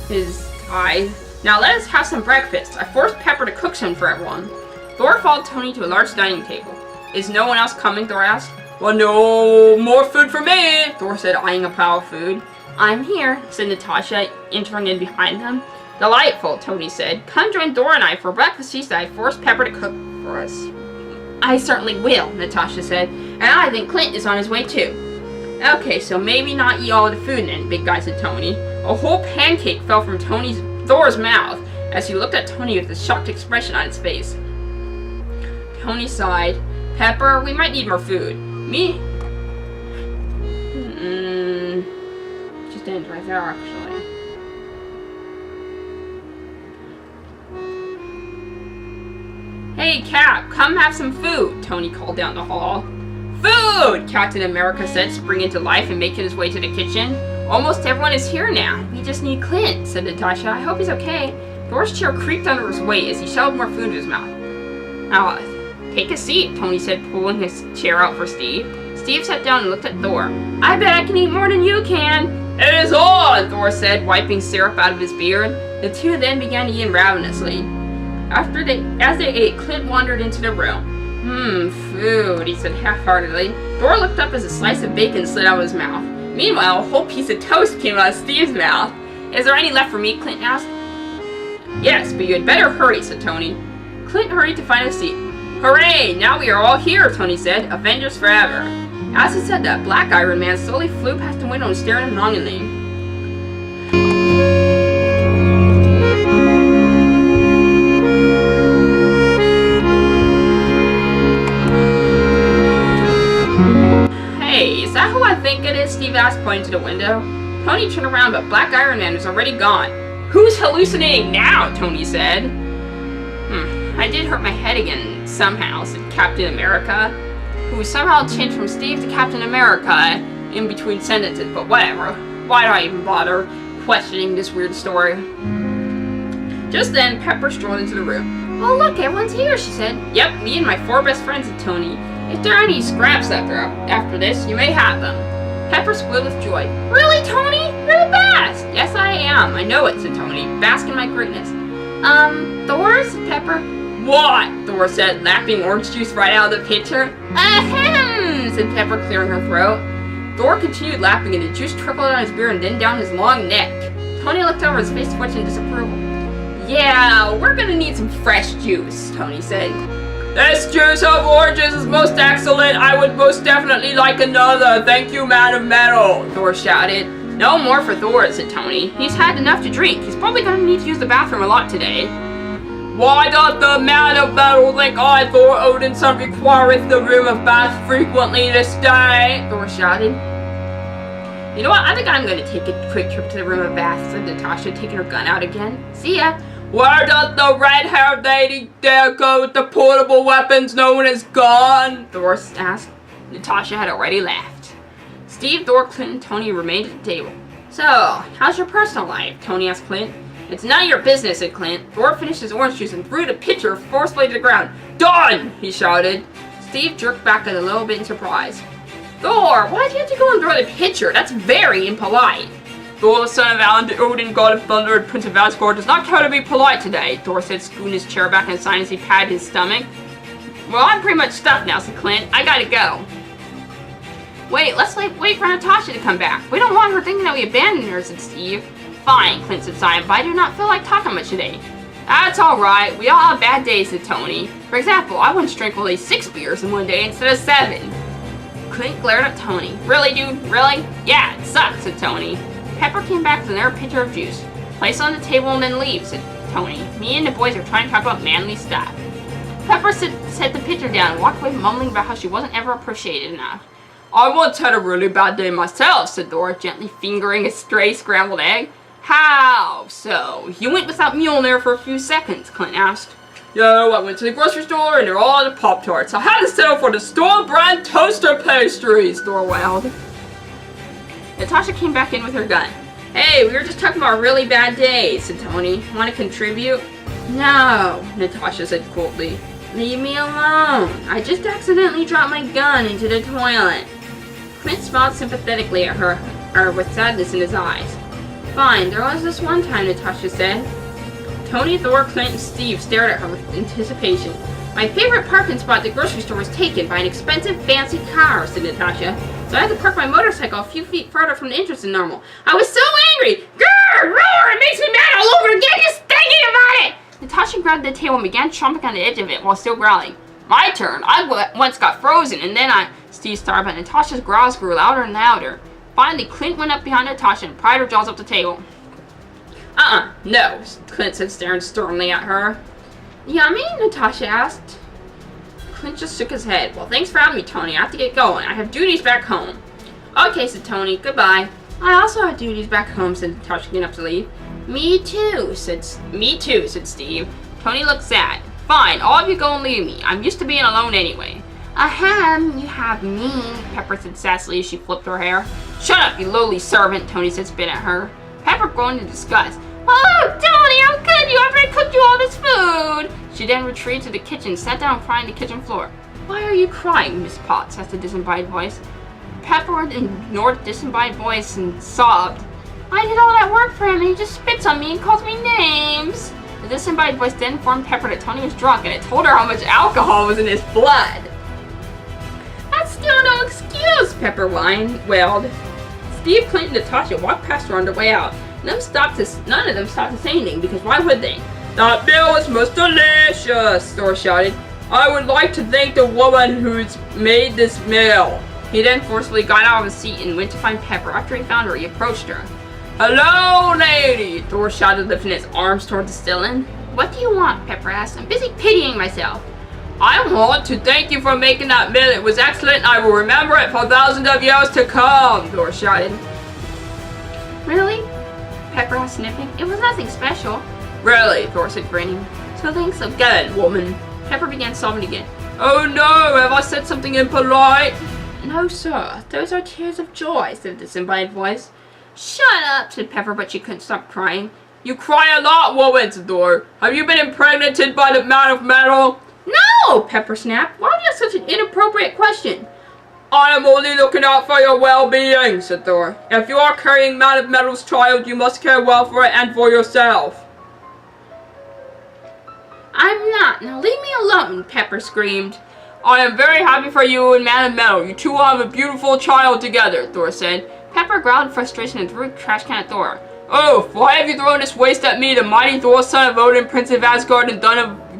his tie. Now let us have some breakfast. I forced Pepper to cook some for everyone. Thor followed Tony to a large dining table. Is no one else coming, Thor asked. Well, no more food for me, Thor said, eyeing a pile of food. I'm here, said Natasha, entering in behind them. Delightful, Tony said. Come join Thor and I for breakfast feast I forced Pepper to cook for us. I certainly will, Natasha said, and I think Clint is on his way too. Okay, so maybe not eat all of the food then, big guy, said Tony. A whole pancake fell from Thor's mouth as he looked at Tony with a shocked expression on his face. Tony sighed. Pepper, we might need more food. Me? Just ended right there, actually. Hey, Cap, come have some food, Tony called down the hall. Food! Captain America said, springing to life and making his way to the kitchen. Almost everyone is here now. We just need Clint, said Natasha. I hope he's okay. Thor's chair creaked under his weight as he shoved more food into his mouth. Now, take a seat, Tony said, pulling his chair out for Steve. Steve sat down and looked at Thor. I bet I can eat more than you can. It is on, Thor said, wiping syrup out of his beard. The two then began eating ravenously. As they ate, Clint wandered into the room. Food, he said half-heartedly. Thor looked up as a slice of bacon slid out of his mouth. Meanwhile, a whole piece of toast came out of Steve's mouth. Is there any left for me, Clint asked. Yes, but you had better hurry, said Tony. Clint hurried to find a seat. Hooray! Now we are all here, Tony said. Avengers forever. As he said that, Black Iron Man slowly flew past the window and stared at him longingly. Hey, is that who I think it is? Steve asked, pointing to the window. Tony turned around, but Black Iron Man was already gone. Who's hallucinating now? Tony said. I did hurt my head again somehow, said Captain America, who somehow changed from Steve to Captain America in between sentences, but whatever. Why do I even bother questioning this weird story? Just then, Pepper strolled into the room. Oh look, everyone's here, she said. Yep, me and my 4 best friends, said Tony. If there are any scraps after this, you may have them. Pepper squealed with joy. Really, Tony? You're the best! Yes, I am. I know it, said Tony. Bask in my greatness. Thor, said Pepper. What? Thor said, lapping orange juice right out of the pitcher. Ahem, said Pepper, clearing her throat. Thor continued lapping and the juice trickled down his beard and then down his long neck. Tony looked over, his face twitched in disapproval. Yeah, we're gonna need some fresh juice, Tony said. This juice of oranges is most excellent. I would most definitely like another. Thank you, Man of Metal, Thor shouted. No more for Thor, said Tony. He's had enough to drink. He's probably gonna need to use the bathroom a lot today. Why does the Man of Metal think I, Thor Odinson, requireth the room of bath frequently this day? Thor shouted. You know what? I think I'm gonna take a quick trip to the room of baths, said Natasha, taking her gun out again. See ya. Where does the red-haired lady dare go with the portable weapons known as gun? Thor asked. Natasha had already laughed. Steve, Thor, Clint, and Tony remained at the table. So, how's your personal life? Tony asked Clint. It's none of your business, said Clint. Thor finished his orange juice and threw the pitcher forcefully to the ground. Done! He shouted. Steve jerked back a little bit in surprise. Thor, why'd you have to go and throw the pitcher? That's very impolite. Thor, the son of Odin, god of thunder, and prince of Asgard, does not care to be polite today, Thor said, scooting his chair back in sign as he patted his stomach. Well, I'm pretty much stuffed now, said Clint. I gotta go. Wait, let's wait for Natasha to come back. We don't want her thinking that we abandoned her, said Steve. Fine, Clint said, sighing, but I do not feel like talking much today. That's alright. We all have bad days, said Tony. For example, I once drank only 6 beers in one day instead of 7. Clint glared at Tony. Really, dude? Really? Yeah, it sucks, said Tony. Pepper came back with another pitcher of juice. Place it on the table and then leave, said Tony. Me and the boys are trying to talk about manly stuff. Pepper set the pitcher down and walked away mumbling about how she wasn't ever appreciated enough. I once had a really bad day myself, said Thor, gently fingering a stray scrambled egg. How so? You went without Mjolnir for a few seconds, Clint asked. Yo, I went to the grocery store and they're all out of Pop-Tarts. I had to settle for the store brand toaster pastries, Thor wailed. Natasha came back in with her gun. Hey, we were just talking about a really bad day, said Tony. Want to contribute? No, Natasha said coldly. Leave me alone. I just accidentally dropped my gun into the toilet. Clint smiled sympathetically at her, with sadness in his eyes. Fine, there was this one time, Natasha said. Tony, Thor, Clint, and Steve stared at her with anticipation. My favorite parking spot at the grocery store was taken by an expensive, fancy car, said Natasha. So I had to park my motorcycle a few feet further from the entrance than normal. I was so angry! Grrr! Roar! It makes me mad all over again just thinking about it! Natasha grabbed the table and began chomping on the edge of it while still growling. My turn! I once got frozen and then Steve started, but Natasha's growls grew louder and louder. Finally, Clint went up behind Natasha and pried her jaws up the table. No, Clint said, staring sternly at her. Yummy? Natasha asked. Clint just shook his head. Well, thanks for having me, Tony. I have to get going. I have duties back home. Okay, said Tony. Goodbye. I also have duties back home, said Natasha, getting up to leave. Me too, said Steve. Tony looked sad. Fine, all of you go and leave me. I'm used to being alone anyway. Ahem, you have me, Pepper said sassily as she flipped her hair. Shut up, you lowly servant, Tony said, spit at her. Pepper groaned in disgust. Oh, Tony, how could you after I cooked you all this food? She then retreated to the kitchen, sat down crying on the kitchen floor. Why are you crying, Miss Potts? Asked the disembodied voice. Pepper ignored the disembodied voice and sobbed. I did all that work for him and he just spits on me and calls me names. The disembodied voice then informed Pepper that Tony was drunk and it told her how much alcohol was in his blood. That's still no excuse, Pepper wailed. Steve, Clint, and Natasha walked past her on their way out. None of them stopped to say anything, because why would they? That meal was most delicious, Thor shouted. I would like to thank the woman who's made this meal. He then forcefully got out of his seat and went to find Pepper. After he found her, he approached her. Hello, lady, Thor shouted, lifting his arms toward the ceiling. What do you want? Pepper asked. I'm busy pitying myself. I want to thank you for making that meal. It was excellent. I will remember it for thousands of years to come, Thor shouted. Really? Pepper asked, sniffing. It was nothing special. Really? Thor said, grinning. So thanks again, woman. Pepper began sobbing again. Oh no, have I said something impolite? No, sir. Those are tears of joy, said the disembodied voice. Shut up, said Pepper, but she couldn't stop crying. You cry a lot, woman, said Thor. Have you been impregnated by the man of metal? No, Pepper snapped. Why do you have such an inappropriate question? I am only looking out for your well-being, said Thor. If you are carrying Man of Metal's child, you must care well for it and for yourself. I'm not. Now leave me alone, Pepper screamed. I am very happy for you and Man of Metal. You two will have a beautiful child together, Thor said. Pepper growled in frustration and threw a trash can at Thor. Oh, why have you thrown this waste at me, the mighty Thor, son of Odin, prince of Asgard, and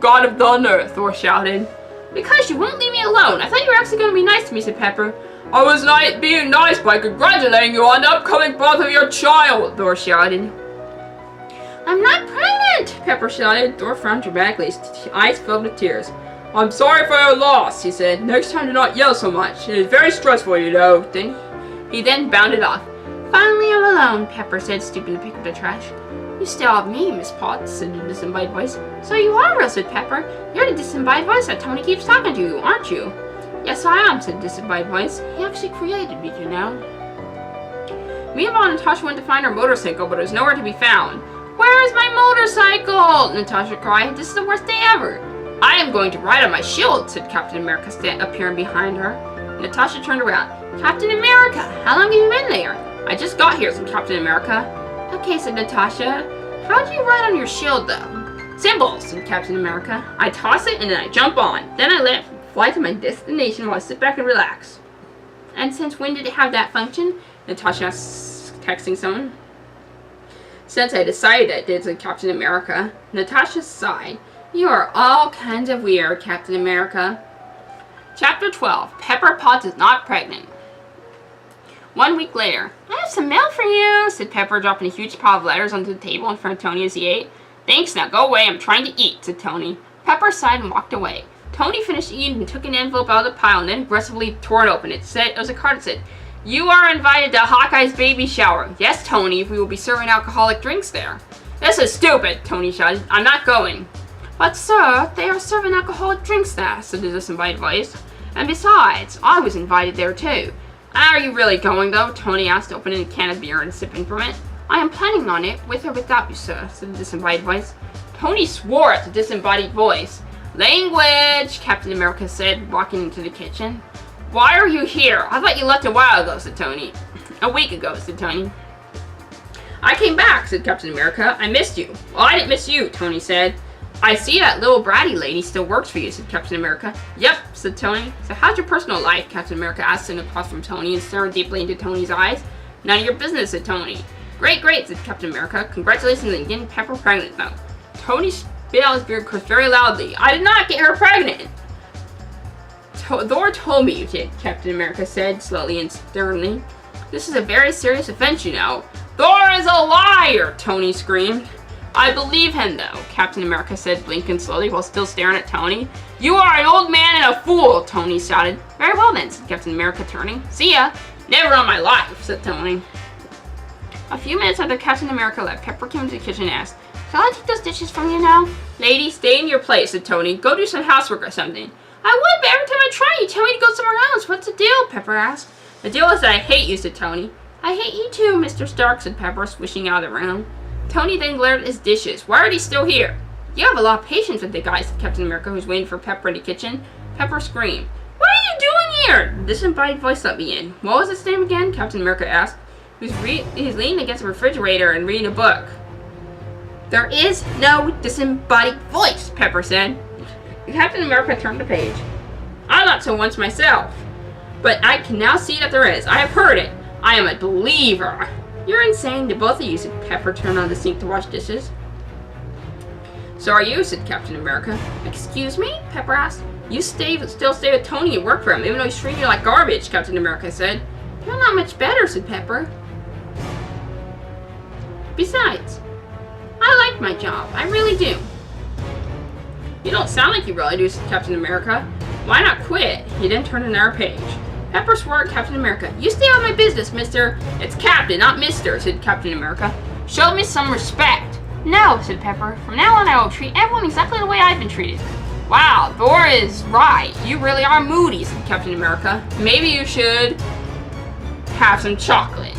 god of thunder, Thor shouted. Because you won't leave me alone. I thought you were actually going to be nice to me, said Pepper. I was being nice by congratulating you on the upcoming birth of your child, Thor shouted. I'm not pregnant, Pepper shouted. Thor frowned dramatically, his eyes filled with tears. I'm sorry for your loss, he said. Next time do not yell so much. It is very stressful, you know. He then bounded off. Finally, I'm alone, Pepper said, stooping to pick up the trash. You still have me, Miss Potts, said the disembodied voice. So you are, said Pepper. You're the disembodied voice that Tony keeps talking to you, aren't you? Yes, I am, said the disembodied voice. He actually created me, you know. Meanwhile, Natasha went to find her motorcycle, but it was nowhere to be found. Where is my motorcycle? Natasha cried. This is the worst day ever. I am going to ride on my shield, said Captain America, appearing behind her. Natasha turned around. Captain America, how long have you been there? I just got here, said Captain America. Okay, said Natasha. How do you ride on your shield, though? Simple, said Captain America. I toss it and then I jump on. Then I let it fly to my destination while I sit back and relax. And since when did it have that function? Natasha asked, texting someone. Since I decided it did, said Captain America. Natasha sighed. You are all kinds of weird, Captain America. Chapter 12. Pepper Potts is not pregnant. 1 week later. I have some mail for you, said Pepper, dropping a huge pile of letters onto the table in front of Tony as he ate. Thanks, now go away, I'm trying to eat, said Tony. Pepper sighed and walked away. Tony finished eating and took an envelope out of the pile and then aggressively tore it open. It was a card that said, You are invited to Hawkeye's baby shower. Yes, Tony, we will be serving alcoholic drinks there. This is stupid, Tony shouted. I'm not going. But, sir, they are serving alcoholic drinks there, said the disembodied voice. And besides, I was invited there too. Are you really going, though? Tony asked, opening a can of beer and sipping from it. I am planning on it, with or without you, sir, said the disembodied voice. Tony swore at the disembodied voice. Language, Captain America said, walking into the kitchen. Why are you here? I thought you left a while ago, said Tony. A week ago, said Tony. I came back, said Captain America. I missed you. Well, I didn't miss you, Tony said. I see that little bratty lady still works for you, said Captain America. Yep, said Tony. So how's your personal life? Captain America asked, sitting across from Tony and staring deeply into Tony's eyes. None of your business, said Tony. Great, great, said Captain America. Congratulations on getting Pepper pregnant, though. Tony spit out his beard very loudly. I did not get her pregnant. Thor told me you did, Captain America said, slowly and sternly. This is a very serious offense, you know. Thor is a liar, Tony screamed. I believe him, though, Captain America said, blinking slowly while still staring at Tony. You are an old man and a fool, Tony shouted. Very well, then, said Captain America, turning. See ya. Never on my life, said Tony. A few minutes after Captain America left, Pepper came into the kitchen and asked, Shall I take those dishes from you now? Lady, stay in your place, said Tony. Go do some housework or something. I would, but every time I try, you tell me to go somewhere else. What's the deal? Pepper asked. The deal is that I hate you, said Tony. I hate you too, Mr. Stark, said Pepper, swishing out of the room. Tony then glared at his dishes. Why are they still here? You have a lot of patience with the guy, said Captain America, who was waiting for Pepper in the kitchen. Pepper screamed. What are you doing here? The disembodied voice let me in. What was his name again? Captain America asked. He's leaning against a refrigerator and reading a book. There is no disembodied voice, Pepper said. Captain America turned the page. I thought so once myself, but I can now see that there is. I have heard it. I am a believer. You're insane, to both of you, said Pepper, turning on the sink to wash dishes. So are you, said Captain America. Excuse me? Pepper asked. You still stay with Tony and work for him, even though he's treating you like garbage, Captain America said. You're not much better, said Pepper. Besides, I like my job. I really do. You don't sound like you really do, said Captain America. Why not quit? He then turned another page. Pepper swore at Captain America. You stay out of my business, mister. It's Captain, not mister, said Captain America. Show me some respect. No, said Pepper. From now on, I will treat everyone exactly the way I've been treated. Wow, Thor is right. You really are moody, said Captain America. Maybe you should have some chocolate.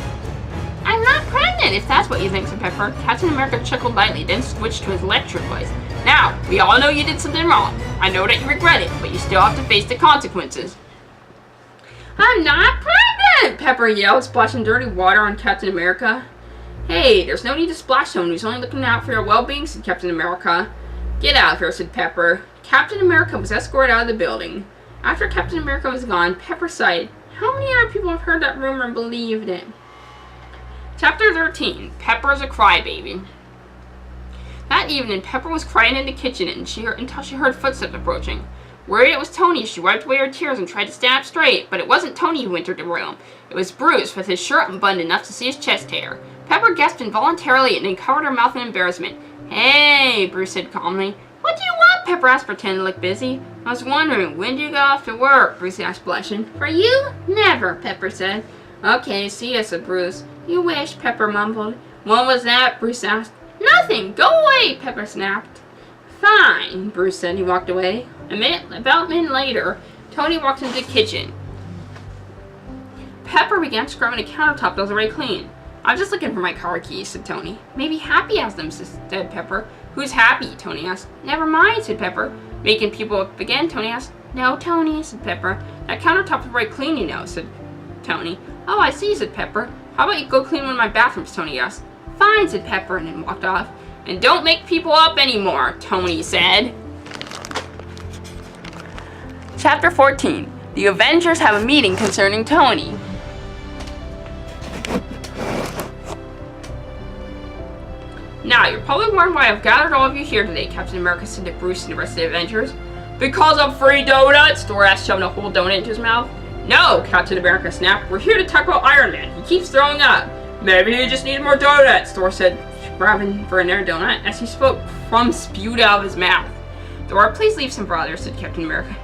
I'm not pregnant, if that's what you think, said Pepper. Captain America chuckled lightly, then switched to his lecture voice. Now, we all know you did something wrong. I know that you regret it, but you still have to face the consequences. I'm not pregnant, Pepper yelled, splashing dirty water on Captain America. Hey, there's no need to splash someone who's only looking out for your well-being, said Captain America. Get out of here, said Pepper. Captain America was escorted out of the building. After Captain America was gone, Pepper sighed. How many other people have heard that rumor and believed it? Chapter 13. Pepper is a crybaby. That evening, Pepper was crying in the kitchen until she heard footsteps approaching. Worried it was Tony, she wiped away her tears and tried to stand up straight, but it wasn't Tony who entered the room. It was Bruce, with his shirt unbuttoned enough to see his chest hair. Pepper gasped involuntarily and then covered her mouth in embarrassment. Hey, Bruce said calmly. What do you want? Pepper asked, pretending to look busy. I was wondering, when do you get off to work? Bruce asked, blushing. For you? Never, Pepper said. Okay, see ya, said Bruce. You wish, Pepper mumbled. What was that? Bruce asked. Nothing! Go away, Pepper snapped. Fine, Bruce said. He walked away. About a minute later, Tony walked into the kitchen. Pepper began scrubbing the countertop that was already clean. I'm just looking for my car keys, said Tony. Maybe Happy has them, said Pepper. Who's Happy? Tony asked. Never mind, said Pepper. Making people up again, Tony asked. No, Tony, said Pepper. That countertop is already clean, you know, said Tony. Oh, I see, said Pepper. How about you go clean one of my bathrooms, Tony asked. Fine, said Pepper, and then walked off. And don't make people up anymore, Tony said. Chapter 14. The Avengers have a meeting concerning Tony. Now, you're probably wondering why I've gathered all of you here today, Captain America said to Bruce and the rest of the Avengers. Because of free donuts? Thor asked, shoving a whole donut into his mouth. No, Captain America snapped. We're here to talk about Iron Man. He keeps throwing up. Maybe he just needed more donuts, Thor said, grabbing for another donut. As he spoke, crumbs spewed out of his mouth. Thor, please leave some brothers, said Captain America.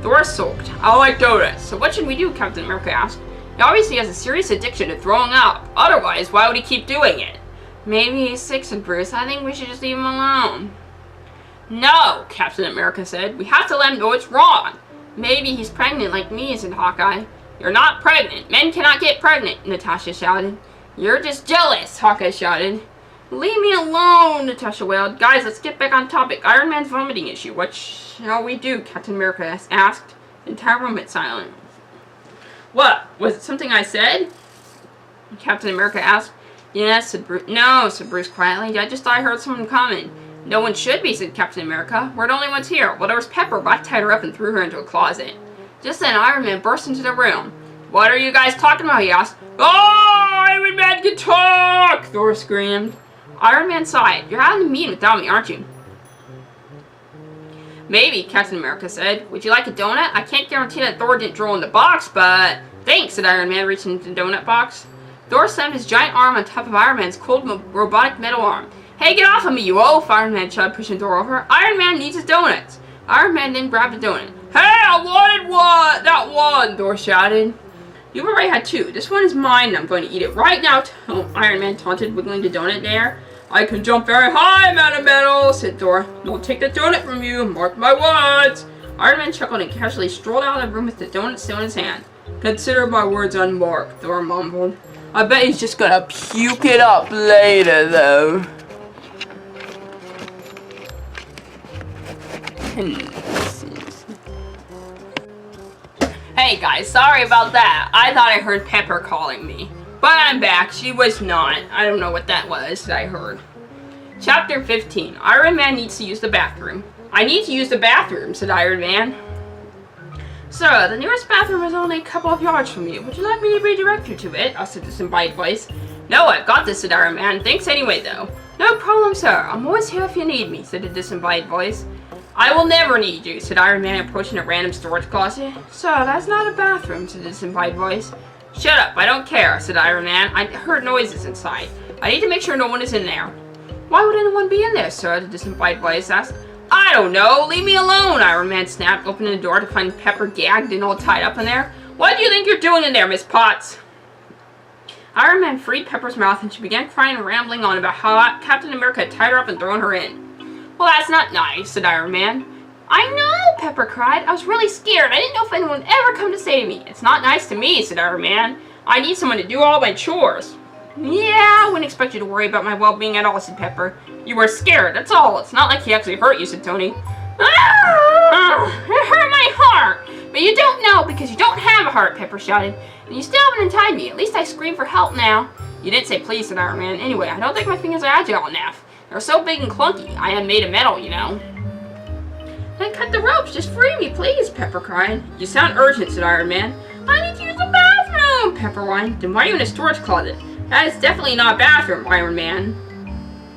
Thor sulked. I like donuts. So what should we do, Captain America asked. He obviously has a serious addiction to throwing up. Otherwise, why would he keep doing it? Maybe he's sick, said Bruce. I think we should just leave him alone. No, Captain America said. We have to let him know it's wrong. Maybe he's pregnant like me, said Hawkeye. You're not pregnant. Men cannot get pregnant, Natasha shouted. You're just jealous, Hawkeye shouted. Leave me alone, Natasha wailed. Guys, let's get back on topic. Iron Man's vomiting issue. What shall we do? Captain America asked. The entire room went silent. What? Was it something I said? Captain America asked. Yes, said Bruce. No, said Bruce quietly. I just thought I heard someone coming. No one should be, said Captain America. We're the only ones here. Well, there was Pepper, but I tied her up and threw her into a closet. Just then, Iron Man burst into the room. What are you guys talking about? He asked. Oh, Iron Man can talk! Thor screamed. Iron Man sighed. You're having a meeting without me, aren't you? Maybe, Captain America said. Would you like a donut? I can't guarantee that Thor didn't draw in the box, but... Thanks, said Iron Man, reaching into the donut box. Thor slammed his giant arm on top of Iron Man's cold robotic metal arm. Hey, get off of me, you oaf! Iron Man shouted, pushing Thor over. Iron Man needs his donuts. Iron Man then grabbed a donut. Hey, I wanted one! That one! Thor shouted. You've already had two. This one is mine and I'm going to eat it right now. Iron Man taunted, wiggling the donut there. I can jump very high, man of metal, said Thor. I'll take the donut from you, mark my words. Iron Man chuckled and casually strolled out of the room with the donut still in his hand. Consider my words unmarked, Thor mumbled. I bet he's just gonna puke it up later, though. Hey guys, sorry about that. I thought I heard Pepper calling me. But I'm back. She was not. I don't know what that was that I heard. Chapter 15. Iron Man needs to use the bathroom. I need to use the bathroom, said Iron Man. Sir, the nearest bathroom is only a couple of yards from you. Would you like me to redirect you to it? Asked the disembodied voice. No, I've got this, said Iron Man. Thanks anyway, though. No problem, sir. I'm always here if you need me, said the disembodied voice. I will never need you, said Iron Man, approaching a random storage closet. Sir, that's not a bathroom, said the disembodied voice. Shut up, I don't care, said Iron Man. I heard noises inside. I need to make sure no one is in there. Why would anyone be in there, sir? The disembodied voice asked. I don't know, leave me alone, Iron Man snapped, opening the door to find Pepper gagged and all tied up in there. What do you think you're doing in there, Miss Potts? Iron Man freed Pepper's mouth and she began crying and rambling on about how Captain America had tied her up and thrown her in. Well, that's not nice, said Iron Man. I know, Pepper cried. I was really scared. I didn't know if anyone would ever come to save me. It's not nice to me, said Iron Man. I need someone to do all my chores. Yeah, I wouldn't expect you to worry about my well-being at all, said Pepper. You were scared, that's all. It's not like he actually hurt you, said Tony. Ah, it hurt my heart. But you don't know because you don't have a heart, Pepper shouted. And you still haven't untied me. At least I scream for help now. You didn't say please, said Iron Man. Anyway, I don't think my fingers are agile enough. They're so big and clunky. I am made of metal, you know. Then cut the ropes. Just free me, please, Pepper cried. You sound urgent, said Iron Man. I need to use the bathroom, Pepper whined. Then why are you in a storage closet? That is definitely not a bathroom, Iron Man.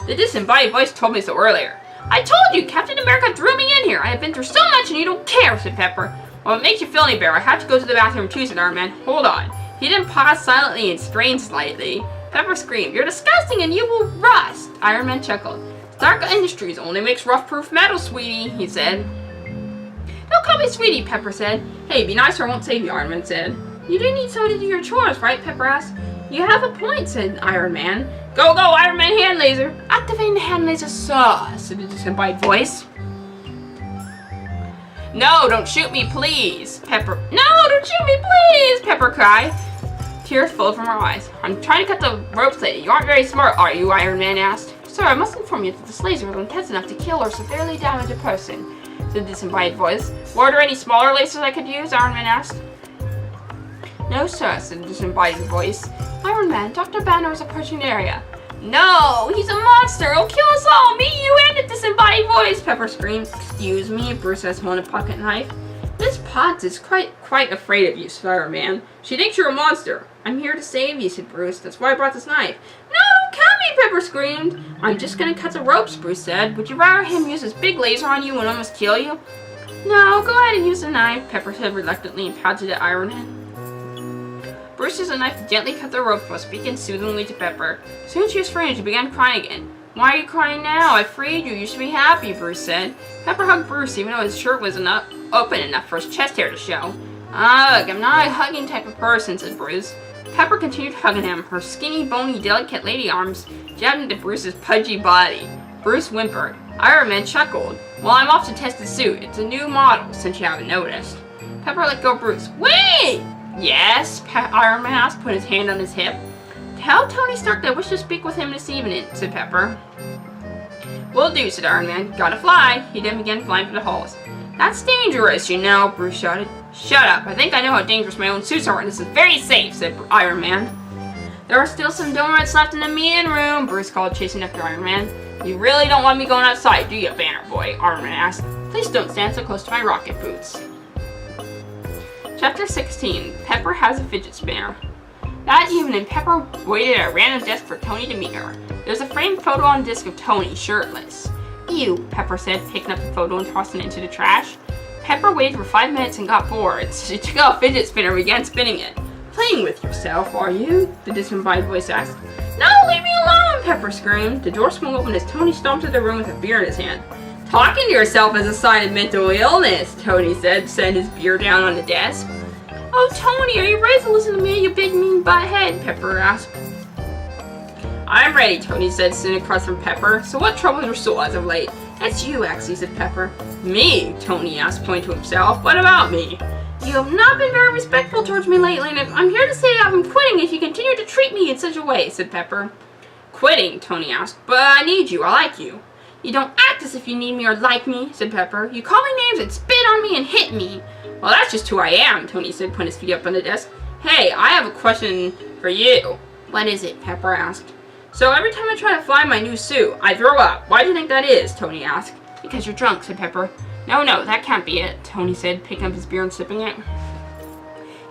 The disembodied voice told me so earlier. I told you, Captain America threw me in here. I have been through so much and you don't care, said Pepper. Well, it makes you feel any better. I have to go to the bathroom too, said Iron Man. Hold on. He then paused silently and strained slightly. Pepper screamed, You're disgusting and you will rust. Iron Man chuckled. Stark Industries only makes rough-proof metal, sweetie, he said. Don't call me sweetie, Pepper said. Hey, be nice or I won't save you, Iron Man said. You do need someone to do your chores, right? Pepper asked. You have a point, said Iron Man. Go, go, Iron Man hand laser. Activating the hand laser, sir, said the disembodied voice. No, don't shoot me, please. Pepper. No, don't shoot me, please, Pepper cried. Tears flowed from her eyes. I'm trying to cut the ropes, lady. You aren't very smart, are you? Iron Man asked. Sir, I must inform you that this laser is intense enough to kill or severely damage a person, said the disembodied voice. Were there any smaller lasers I could use? Iron Man asked. No, sir, said the disembodied voice. Iron Man, Dr. Banner is approaching the area. No, he's a monster. He'll kill us all. Me, you, and the disembodied voice, Pepper screamed. Excuse me, Bruce has holding a pocket knife. Miss Potts is quite afraid of you, said Iron Man. She thinks you're a monster. I'm here to save you, said Bruce. That's why I brought this knife. No, don't cut me, Pepper screamed. I'm just gonna cut the ropes, Bruce said. Would you rather him use his big laser on you and almost kill you? No, go ahead and use the knife, Pepper said reluctantly and pouted at Iron Man. Bruce used a knife to gently cut the rope while speaking soothingly to Pepper. Soon she was free and she began crying again. Why are you crying now? I freed you. You should be happy, Bruce said. Pepper hugged Bruce even though his shirt wasn't open enough for his chest hair to show. Ugh, I'm not a hugging type of person, said Bruce. Pepper continued hugging him, her skinny, bony, delicate lady arms jabbed into Bruce's pudgy body. Bruce whimpered. Iron Man chuckled. Well, I'm off to test the suit. It's a new model, since you haven't noticed. Pepper let go of Bruce. Wait! Yes, Iron Man asked, put his hand on his hip. Tell Tony Stark that I wish to speak with him this evening, said Pepper. Will do, said Iron Man. Gotta fly. He then began flying through the halls. That's dangerous, you know, Bruce shouted. Shut up. I think I know how dangerous my own suits are, and this is very safe, said Iron Man. There are still some donuts left in the meeting room, Bruce called, chasing after Iron Man. You really don't want me going outside, do you, Banner Boy? Iron Man asked. Please don't stand so close to my rocket boots. Chapter 16. Pepper has a fidget spinner. That evening, Pepper waited at a random desk for Tony to meet her. There's a framed photo on disc of Tony, shirtless. Ew, Pepper said, picking up the photo and tossing it into the trash. Pepper waited for 5 minutes and got bored, so she took out a fidget spinner and began spinning it. Playing with yourself, are you? The disembodied voice asked. No, leave me alone, Pepper screamed. The door swung open as Tony stomped into the room with a beer in his hand. Talking to yourself is a sign of mental illness, Tony said, setting his beer down on the desk. Oh, Tony, are you ready to listen to me, you big mean butthead? Pepper asked. I'm ready, Tony said, sitting across from Pepper. So what troubles your soul as of late? That's you, actually, said Pepper. Me? Tony asked, pointing to himself. What about me? You have not been very respectful towards me lately, and I'm here to say that I'm quitting if you continue to treat me in such a way, said Pepper. Quitting? Tony asked. But I need you. I like you. You don't act as if you need me or like me, said Pepper. You call me names and spit on me and hit me. Well, that's just who I am, Tony said, putting his feet up on the desk. Hey, I have a question for you. What is it? Pepper asked. So every time I try to fly my new suit, I throw up. Why do you think that is? Tony asked. Because you're drunk, said Pepper. No, that can't be it, Tony said, picking up his beer and sipping it.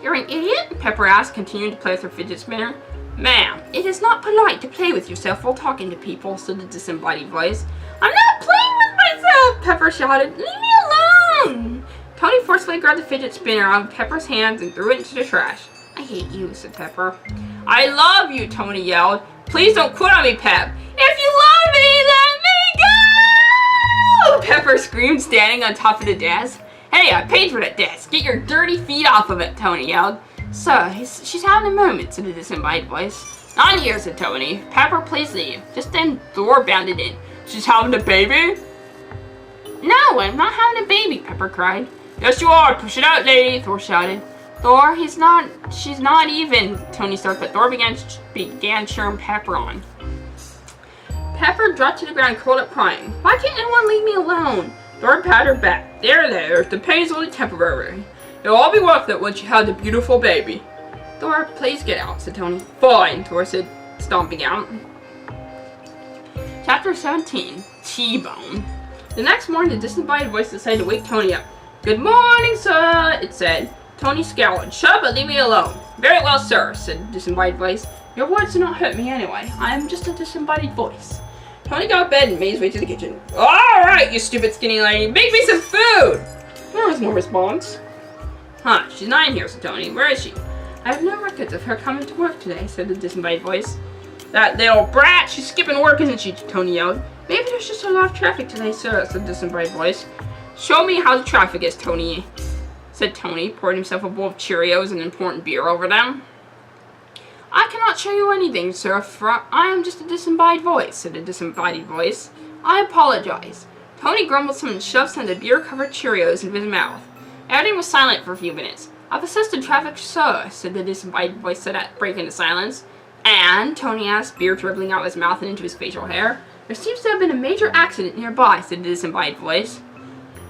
You're an idiot? Pepper asked, continuing to play with her fidget spinner. Ma'am, it is not polite to play with yourself while talking to people, said the disembodied voice. I'm not playing with myself, Pepper shouted. Leave me alone! Tony forcefully grabbed the fidget spinner out of Pepper's hands and threw it into the trash. I hate you, said Pepper. I love you, Tony yelled. Please don't quit on me, Pep. If you love me, let me go! Pepper screamed, standing on top of the desk. Hey, I paid for that desk. Get your dirty feet off of it, Tony yelled. Sir, she's having a moment, said the disembodied voice. Not here, said Tony. Pepper, please leave. Just then Thor bounded in. She's having a baby? No, I'm not having a baby, Pepper cried. Yes, you are. Push it out, lady, Thor shouted. Thor, she's not even, Tony started, but Thor began cheering Pepper on. Pepper dropped to the ground and curled up crying. Why can't anyone leave me alone? Thor patted her back. There, the pain's only temporary. It'll all be worth it once you have the beautiful baby. Thor, please get out, said Tony. Fine, Thor said, stomping out. Chapter 17, T-Bone. The next morning, the disembodied voice decided to wake Tony up. Good morning, sir, it said. Tony scowled. Shut up and leave me alone. Very well, sir, said the disembodied voice. Your words do not hurt me anyway. I am just a disembodied voice. Tony got out of bed and made his way to the kitchen. All right, you stupid skinny lady. Make me some food. There was no response. Huh, she's not in here, said Tony. Where is she? I have no records of her coming to work today, said the disembodied voice. That little brat, she's skipping work, isn't she? Tony yelled. Maybe there's just a lot of traffic today, sir, said the disembodied voice. Show me how the traffic is, Tony said Tony, pouring himself a bowl of Cheerios and then pouring beer over them. I cannot show you anything, sir, for I am just a disembodied voice, said the disembodied voice. I apologize. Tony grumbled some and shoved some of the beer-covered Cheerios into his mouth. Everything was silent for a few minutes. I've assisted traffic, sir, said the disembodied voice, breaking the silence. And, Tony asked, beer dribbling out of his mouth and into his facial hair. There seems to have been a major accident nearby, said the disembodied voice.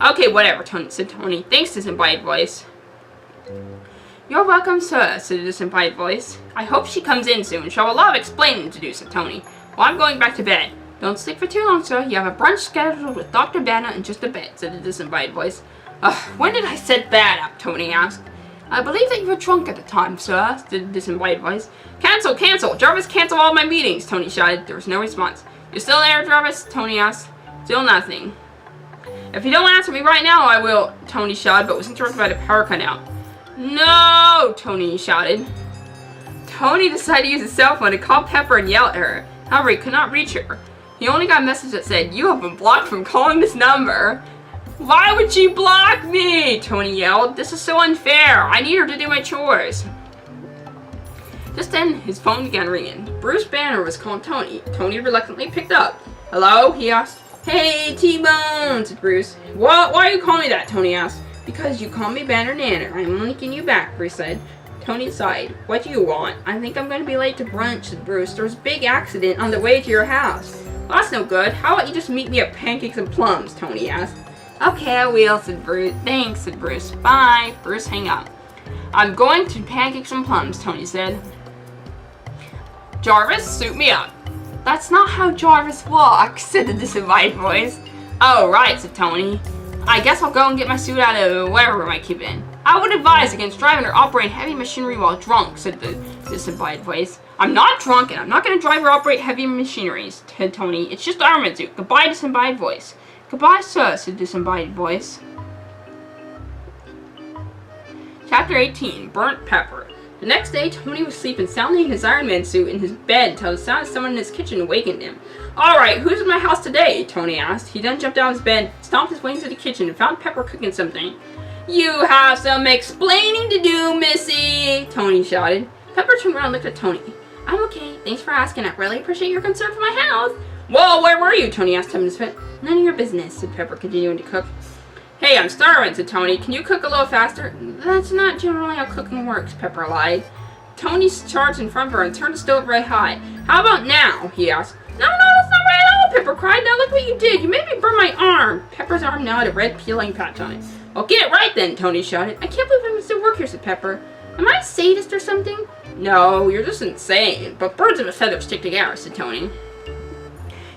Okay, whatever, said Tony. Thanks, disembodied voice. You're welcome, sir, said the disembodied voice. I hope she comes in soon. She'll have a lot of explaining to do, said Tony. Well, I'm going back to bed. Don't sleep for too long, sir. You have a brunch scheduled with Dr. Banner in just a bit, said the disembodied voice. When did I set that up? Tony asked. I believe that you were drunk at the time, sir, said the disembodied voice. Cancel! Jarvis, cancel all my meetings, Tony shouted. There was no response. You still there, Jarvis? Tony asked. Still nothing. If you don't answer me right now, I will, Tony shouted, but was interrupted by the power cutout. No! Tony shouted. Tony decided to use his cell phone to call Pepper and yell at her. However, he could not reach her. He only got a message that said, you have been blocked from calling this number. Why would she block me? Tony yelled. This is so unfair. I need her to do my chores. Just then, his phone began ringing. Bruce Banner was calling Tony. Tony reluctantly picked up. Hello? He asked. Hey, T-Bone, said Bruce. What? Why are you calling me that? Tony asked. Because you call me Banner Nanner. I'm linking you back, Bruce said. Tony sighed. What do you want? I think I'm going to be late to brunch, said Bruce. There was a big accident on the way to your house. Well, that's no good. How about you just meet me at Pancakes and Plums? Tony asked. Okay, I will, said Bruce. Thanks, said Bruce. Bye. Bruce hung up. I'm going to Pancakes and Plums, Tony said. Jarvis, suit me up. That's not how Jarvis walks, said the disembodied voice. Oh, right, said Tony. I guess I'll go and get my suit out of whatever room I keep in. I would advise against driving or operating heavy machinery while drunk, said the disembodied voice. I'm not drunk and I'm not going to drive or operate heavy machinery, said Tony. It's just armament suit. Goodbye, disembodied voice. Goodbye, sir, said the disembodied voice. Chapter 18, Burnt Pepper. The next day, Tony was sleeping soundly in his Iron Man suit in his bed until the sound of someone in his kitchen awakened him. Alright, who's in my house today? Tony asked. He then jumped out of his bed, stomped his way into the kitchen, and found Pepper cooking something. You have some explaining to do, Missy, Tony shouted. Pepper turned around and looked at Tony. I'm okay, thanks for asking. I really appreciate your concern for my house. Whoa, where were you? Tony asked 10 minutes later. None of your business, said Pepper, continuing to cook. Hey, I'm starving, said Tony. Can you cook a little faster? That's not generally how cooking works, Pepper lied. Tony charged in front of her and turned the stove very high. How about now? He asked. No, that's not right at all, Pepper cried. Now look what you did. You made me burn my arm. Pepper's arm now had a red peeling patch on it. Well, get it right then, Tony shouted. I can't believe I'm still work here, said Pepper. Am I a sadist or something? No, you're just insane. But birds of a feather stick together, said Tony.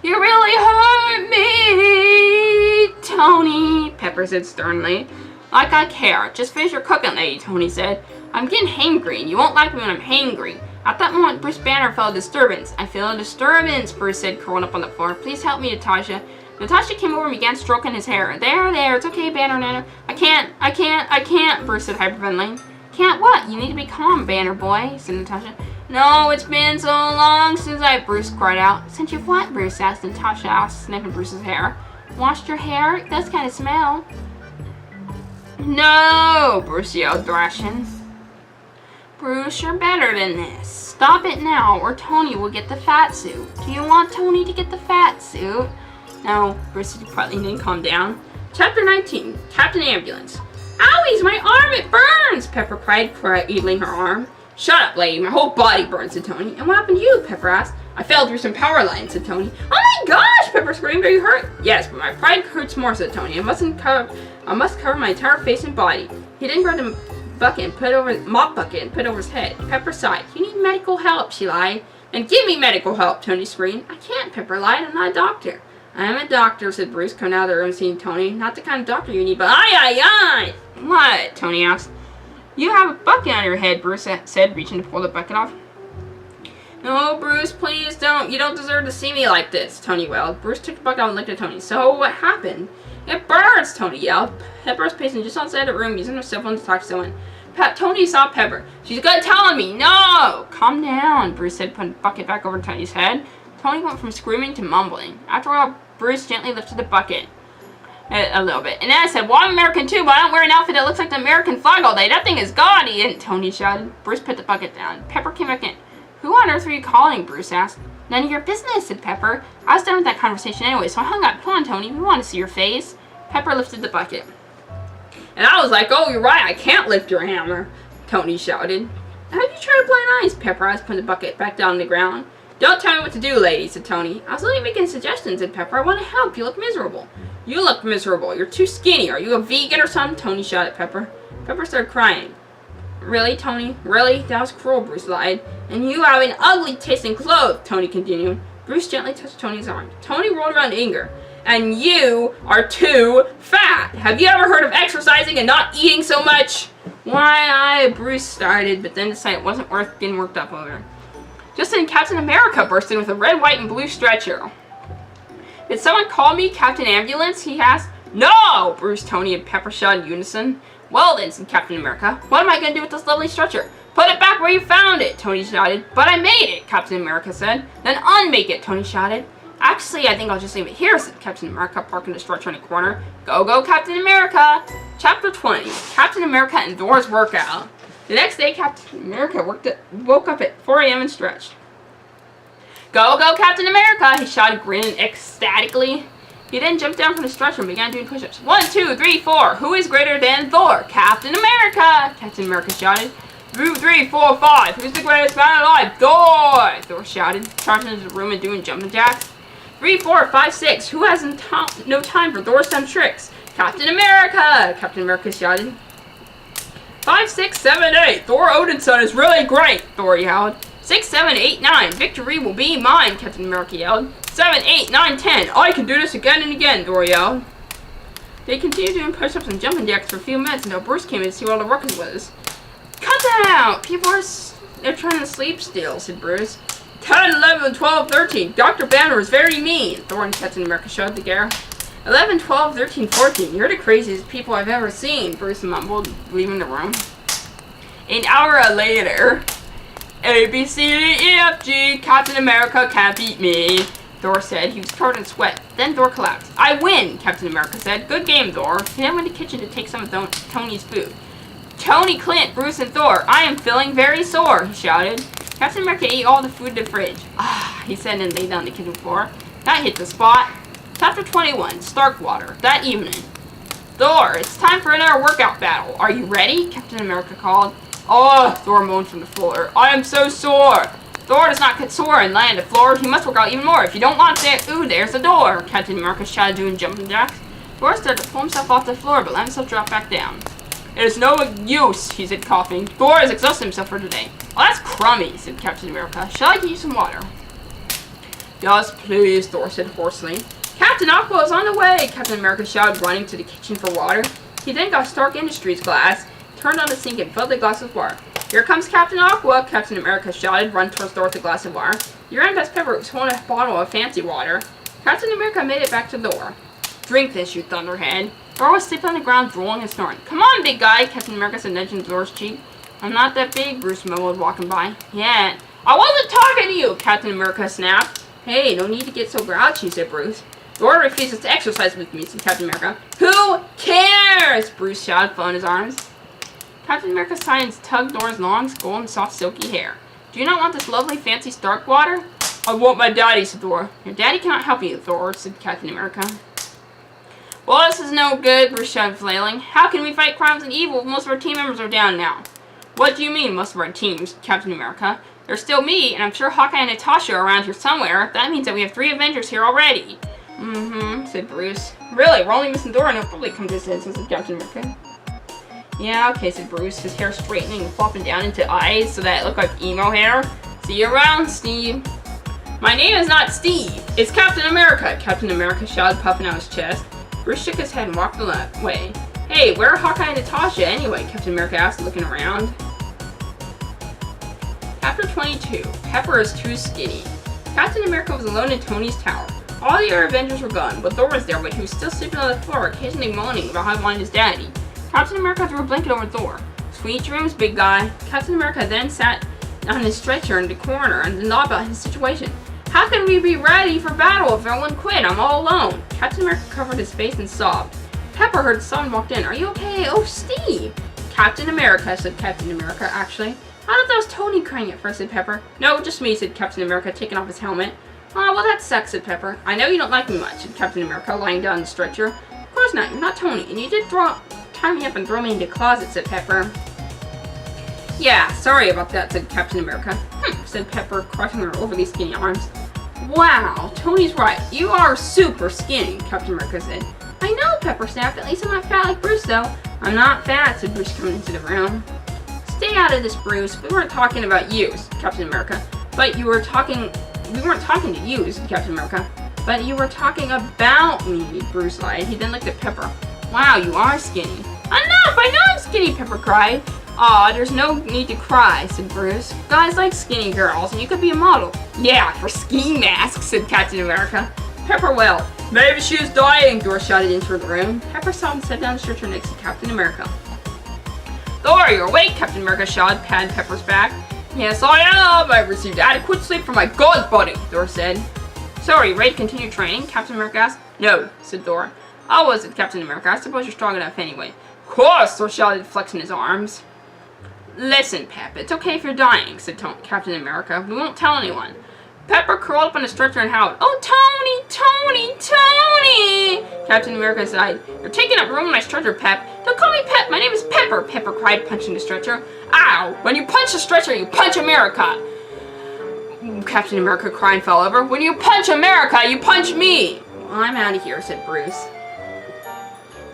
You really hurt me, Tony, Pepper said sternly. Like I care. Just finish your cooking, lady, Tony said. I'm getting hangry, and you won't like me when I'm hangry. At that moment, Bruce Banner felt a disturbance. I feel a disturbance, Bruce said, curling up on the floor. Please help me, Natasha. Natasha came over and began stroking his hair. There, it's okay, Banner Nanner. I can't, Bruce said, hyperventilating. Can't what? You need to be calm, Banner boy, said Natasha. No, it's been so long since Bruce cried out. Since you've what? Bruce asked. Natasha asked, sniffing Bruce's hair. Washed your hair? It does kind of smell. No, Bruce yelled, thrashing. Bruce, you're better than this. Stop it now, or Tony will get the fat suit. Do you want Tony to get the fat suit? No, Bruce quietly didn't calm down. Chapter 19, Captain Ambulance. Owies, my arm, it burns, Pepper cried, needling her arm. Shut up, lady, my whole body burns, said Tony. And what happened to you? Pepper asked. I fell through some power lines, said Tony. Oh my gosh, Pepper screamed. Are you hurt? Yes, but my pride hurts more, said Tony. I must cover my entire face and body. He then grabbed a mop bucket and put it over his head. Pepper sighed. You need medical help, she lied. And give me medical help, Tony screamed. I can't, Pepper lied. I'm not a doctor. I'm a doctor, said Bruce, coming out of the room seeing Tony. Not the kind of doctor you need, but aye. What? Tony asked. You have a bucket on your head, Bruce said, reaching to pull the bucket off. No, Bruce, please don't. You don't deserve to see me like this, Tony wailed. Bruce took the bucket out and looked at Tony. So, what happened? It burns, Tony yelled. Pepper was pacing just outside the room, using her cell phone to talk to someone. Tony saw Pepper. She's good telling me. No! Calm down, Bruce said, putting the bucket back over Tony's head. Tony went from screaming to mumbling. After a while, Bruce gently lifted the bucket. A little bit. And then I said, well, I'm American too, but I don't wear an outfit that looks like the American flag all day. That thing is gaudy. And Tony shouted. Bruce put the bucket down. Pepper came back in. Who on earth were you calling? Bruce asked. None of your business, said Pepper. I was done with that conversation anyway, so I hung up. Come on, Tony. We want to see your face. Pepper lifted the bucket. And I was like, oh, you're right. I can't lift your hammer, Tony shouted. How did you try to play nice? Pepper asked, putting the bucket back down on the ground. Don't tell me what to do, lady, said Tony. I was only making suggestions, said Pepper. I want to help. You look miserable. You look miserable. You're too skinny. Are you a vegan or something? Tony shot at Pepper. Pepper started crying. Really, Tony? Really? That was cruel, Bruce lied. And you have an ugly tasting clothes, Tony continued. Bruce gently touched Tony's arm. Tony rolled around in anger. And you are too fat. Have you ever heard of exercising and not eating so much? Why, Bruce started, but then decided it wasn't worth getting worked up over. Just then, Captain America burst in with a red, white, and blue stretcher. Did someone call me Captain Ambulance? He asked. No! Bruce, Tony, and Pepper shouted in unison. Well then, said Captain America. What am I going to do with this lovely stretcher? Put it back where you found it, Tony shouted. But I made it, Captain America said. Then unmake it, Tony shouted. Actually, I think I'll just leave it here, said Captain America, parking the stretcher in a corner. Go, go, Captain America! Chapter 20. Captain America and Thor's workout. The next day, Captain America woke up at 4 a.m. and stretched. Go, go, Captain America! He shouted, grinning ecstatically. He then jumped down from the stretcher and began doing push-ups. 1, 2, 3, 4. Who is greater than Thor? Captain America! Captain America shouted. 2, 3, 4, 5. Who's the greatest man alive? Thor! Thor shouted, charging into the room and doing jumping jacks. 3, 4, 5, 6. Who has no time for Thor's dumb tricks? Captain America! Captain America shouted. 5, 6, 7, 8. Thor Odin's son is really great, Thor yelled. 6, 7, 8, 9. Victory will be mine, Captain America yelled. 7, 8, 9, 10. I can do this again and again, Thor yelled. They continued doing push-ups and jumping jacks for a few minutes until Bruce came in to see what all the workers was. Cut that out! People are they're trying to sleep still, said Bruce. 10, 11, 12, 13. Dr. Banner is very mean, Thor and Captain America showed the gear. 11, 12, 13, 14. You're the craziest people I've ever seen, Bruce mumbled, leaving the room. An hour later, A, B, C, D, E, F, G, Captain America can't beat me, Thor said. He was covered in sweat. Then Thor collapsed. I win, Captain America said. Good game, Thor. He then went to the kitchen to take some of Tony's food. Tony, Clint, Bruce, and Thor, I am feeling very sore, he shouted. Captain America ate all the food in the fridge. Ah, he said and lay down on the kitchen floor. That hit the spot. Chapter 21, Starkwater. That evening. Thor, it's time for another workout battle. Are you ready? Captain America called. Oh, Thor moaned from the floor. I am so sore. Thor does not get sore and lie on the floor. He must work out even more. If you don't want that, ooh, there's the door. Captain America shouted, doing jumping jacks. Thor started to pull himself off the floor, but let himself drop back down. It is no use, he said, coughing. Thor has exhausted himself for today. Oh, that's crummy, said Captain America. Shall I get you some water? Yes, please, Thor said hoarsely. Captain Aqua is on the way, Captain America shouted, running to the kitchen for water. He then got Stark Industries glass, turned on the sink, and filled the glass with water. Here comes Captain Aqua, Captain America shouted, run towards Thor with a glass of water. Your Aunt Best Pepper was holding a bottle of fancy water. Captain America made it back to Thor. Drink this, you thunderhead. Thor was sleeping on the ground, drooling and snoring. Come on, big guy, Captain America said, nudging Thor's cheek. I'm not that big, Bruce mumbled, walking by. Yeah. I wasn't talking to you, Captain America snapped. Hey, no need to get so grouchy, said Bruce. Thor refuses to exercise with me, said Captain America. Who cares? Bruce shouted, filling his arms. Captain America's signs tugged Thor's long, golden, soft, silky hair. Do you not want this lovely, fancy Stark water? I want my daddy, said Thor. Your daddy cannot help you, Thor, said Captain America. Well, this is no good, Bruce shouted, flailing. How can we fight crimes and evil if most of our team members are down now? What do you mean, most of our teams, Captain America? There's still me, and I'm sure Hawkeye and Natasha are around here somewhere. That means that we have 3 Avengers here already. Said Bruce. Really, we're only missing Thor, and he'll probably come to his senses, said Captain America. Yeah, okay, said Bruce, his hair straightening and flopping down into eyes so that it looked like emo hair. See you around, Steve. My name is not Steve. It's Captain America, Captain America shouted, puffing out his chest. Bruce shook his head and walked away. Hey, where are Hawkeye and Natasha anyway? Captain America asked, looking around. Chapter 22. Pepper is too skinny. Captain America was alone in Tony's tower. All the other Avengers were gone, but Thor was there, but he was still sleeping on the floor, occasionally moaning about how he wanted his daddy. Captain America threw a blanket over Thor. Sweet dreams, big guy. Captain America then sat on his stretcher in the corner and thought about his situation. How can we be ready for battle if everyone quit? I'm all alone. Captain America covered his face and sobbed. Pepper heard someone walked in. Are you okay? Oh, Steve. Captain America, said Captain America, actually. I thought that was Tony crying at first, said Pepper. No, just me, said Captain America, taking off his helmet. Oh, well, that sucks, said Pepper. I know you don't like me much, said Captain America, lying down on the stretcher. Of course not, you're not Tony, and you did tie me up and throw me into the closet, said Pepper. Yeah, sorry about that, said Captain America. Said Pepper, crossing her overly skinny arms. Wow, Tony's right. You are super skinny, Captain America said. I know, Pepper snapped. At least I'm not fat like Bruce, though. I'm not fat, said Bruce coming into the room. Stay out of this, Bruce. We weren't talking about you, said Captain America. But we weren't talking to you, said Captain America. But you were talking about me, Bruce lied. He then looked at Pepper. Wow, you are skinny. Enough! I know I'm skinny, Pepper cried. Aw, there's no need to cry, said Bruce. Guys like skinny girls, and you could be a model. Yeah, for ski masks, said Captain America. Pepper wailed. Maybe she was dying, Thor shouted into the room. Pepper saw him sit down the stretcher next to Captain America. Thor, you're awake, Captain America shouted, patting Pepper's back. Yes, I am. I received adequate sleep from my god buddy, Thor said. So are you ready to continue training? Captain America asked. No, said Thor. I was it, Captain America. I suppose you're strong enough anyway. Of course, Thor shouted, flexing his arms. Listen, Pep, it's okay if you're dying, said Captain America. We won't tell anyone. Pepper curled up on the stretcher and howled. Oh, Tony, Tony, Tony! Captain America sighed. You're taking up room in my stretcher, Pep. Don't call me Pep. My name is Pepper, Pepper cried, punching the stretcher. Ow! When you punch the stretcher, you punch America! Captain America cried and fell over. When you punch America, you punch me! Well, I'm out of here, said Bruce.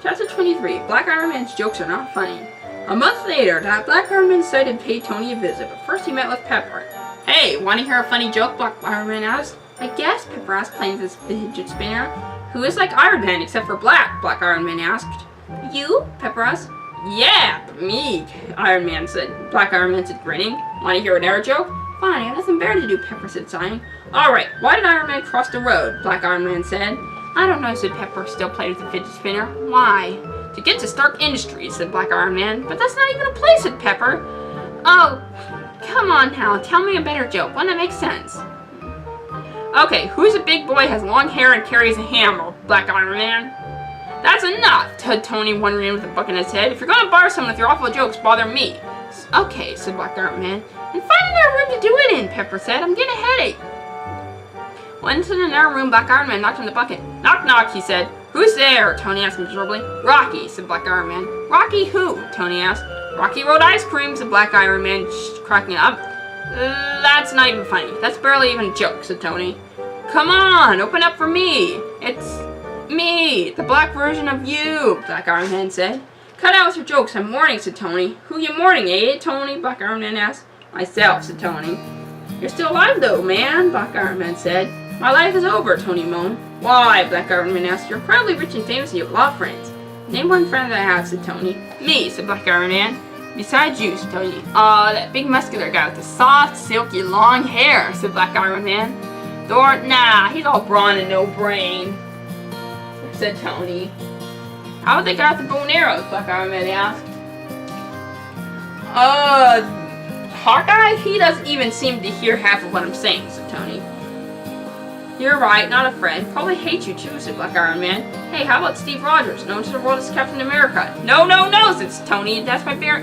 Chapter 23. Black Iron Man's jokes are not funny. A month later, that Black Iron Man decided to pay Tony a visit, but first he met with Pepper. Hey, want to hear a funny joke? Black Iron Man asked. I guess, Pepper asked, playing with his fidget spinner. Who is like Iron Man except for black? Black Iron Man asked. You? Pepper asked. Yeah, me, Iron Man said. Black Iron Man said, grinning. Want to hear another joke? Fine, I have nothing better to do, Pepper said, sighing. Alright, why did Iron Man cross the road? Black Iron Man said. I don't know, said Pepper, still playing with the fidget spinner. Why? To get to Stark Industries, said Black Iron Man. But that's not even a place, said Pepper. Oh, come on now, tell me a better joke, one that makes sense. Okay, who's a big boy, has long hair, and carries a hammer? Black Iron Man. That's enough, said Tony, wondering with a buck in his head. If you're gonna bother someone with your awful jokes, bother me. Okay, said Black Iron Man. And find another room to do it in, Pepper said. I'm getting a headache. Went into another room, Black Iron Man knocked on the bucket. Knock, knock, he said. Who's there? Tony asked miserably. Rocky, said Black Iron Man. Rocky who? Tony asked. Rocky Road Ice Cream, said Black Iron Man, cracking up. That's not even funny. That's barely even a joke, said Tony. Come on, open up for me. It's me, the black version of you, Black Iron Man said. Cut out with your jokes, I'm mourning, said Tony. Who you mourning, eh, Tony? Black Iron Man asked. Myself, said Tony. You're still alive though, man, Black Iron Man said. My life is over, Tony moaned. Why? Black Iron Man asked. You're incredibly rich and famous and you have a lot of friends. Name one friend that I have, said Tony. Me, said Black Iron Man. Besides you, said Tony. That big muscular guy with the soft, silky, long hair, said Black Iron Man. Thor, nah, he's all brawn and no brain, said Tony. How would they get out the bow and arrows? Black Iron Man asked. Hawkeye? He doesn't even seem to hear half of what I'm saying, said Tony. You're right, not a friend. Probably hate you too, said Black Iron Man. Hey, how about Steve Rogers, known to the world as Captain America? No, no, no, said Tony. He's my bare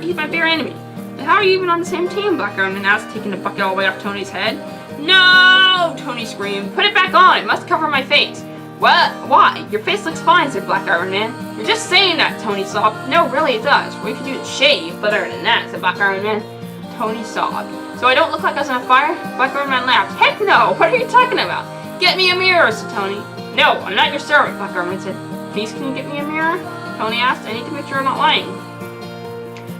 enemy. Then how are you even on the same team? Black Iron Man asked, taking the bucket all the way off Tony's head. No! Tony screamed. Put it back on. It must cover my face. What? Why? Your face looks fine, said Black Iron Man. You're just saying that, Tony sobbed. No, really, it does. We could use a shave, but other than that, said Black Iron Man. Tony sobbed. So I don't look like I was on fire? Black Iron Man laughed. Heck no! What are you talking about? Get me a mirror, said Tony. No, I'm not your servant, Black Iron Man said. Please, can you get me a mirror? Tony asked. I need to make sure I'm not lying.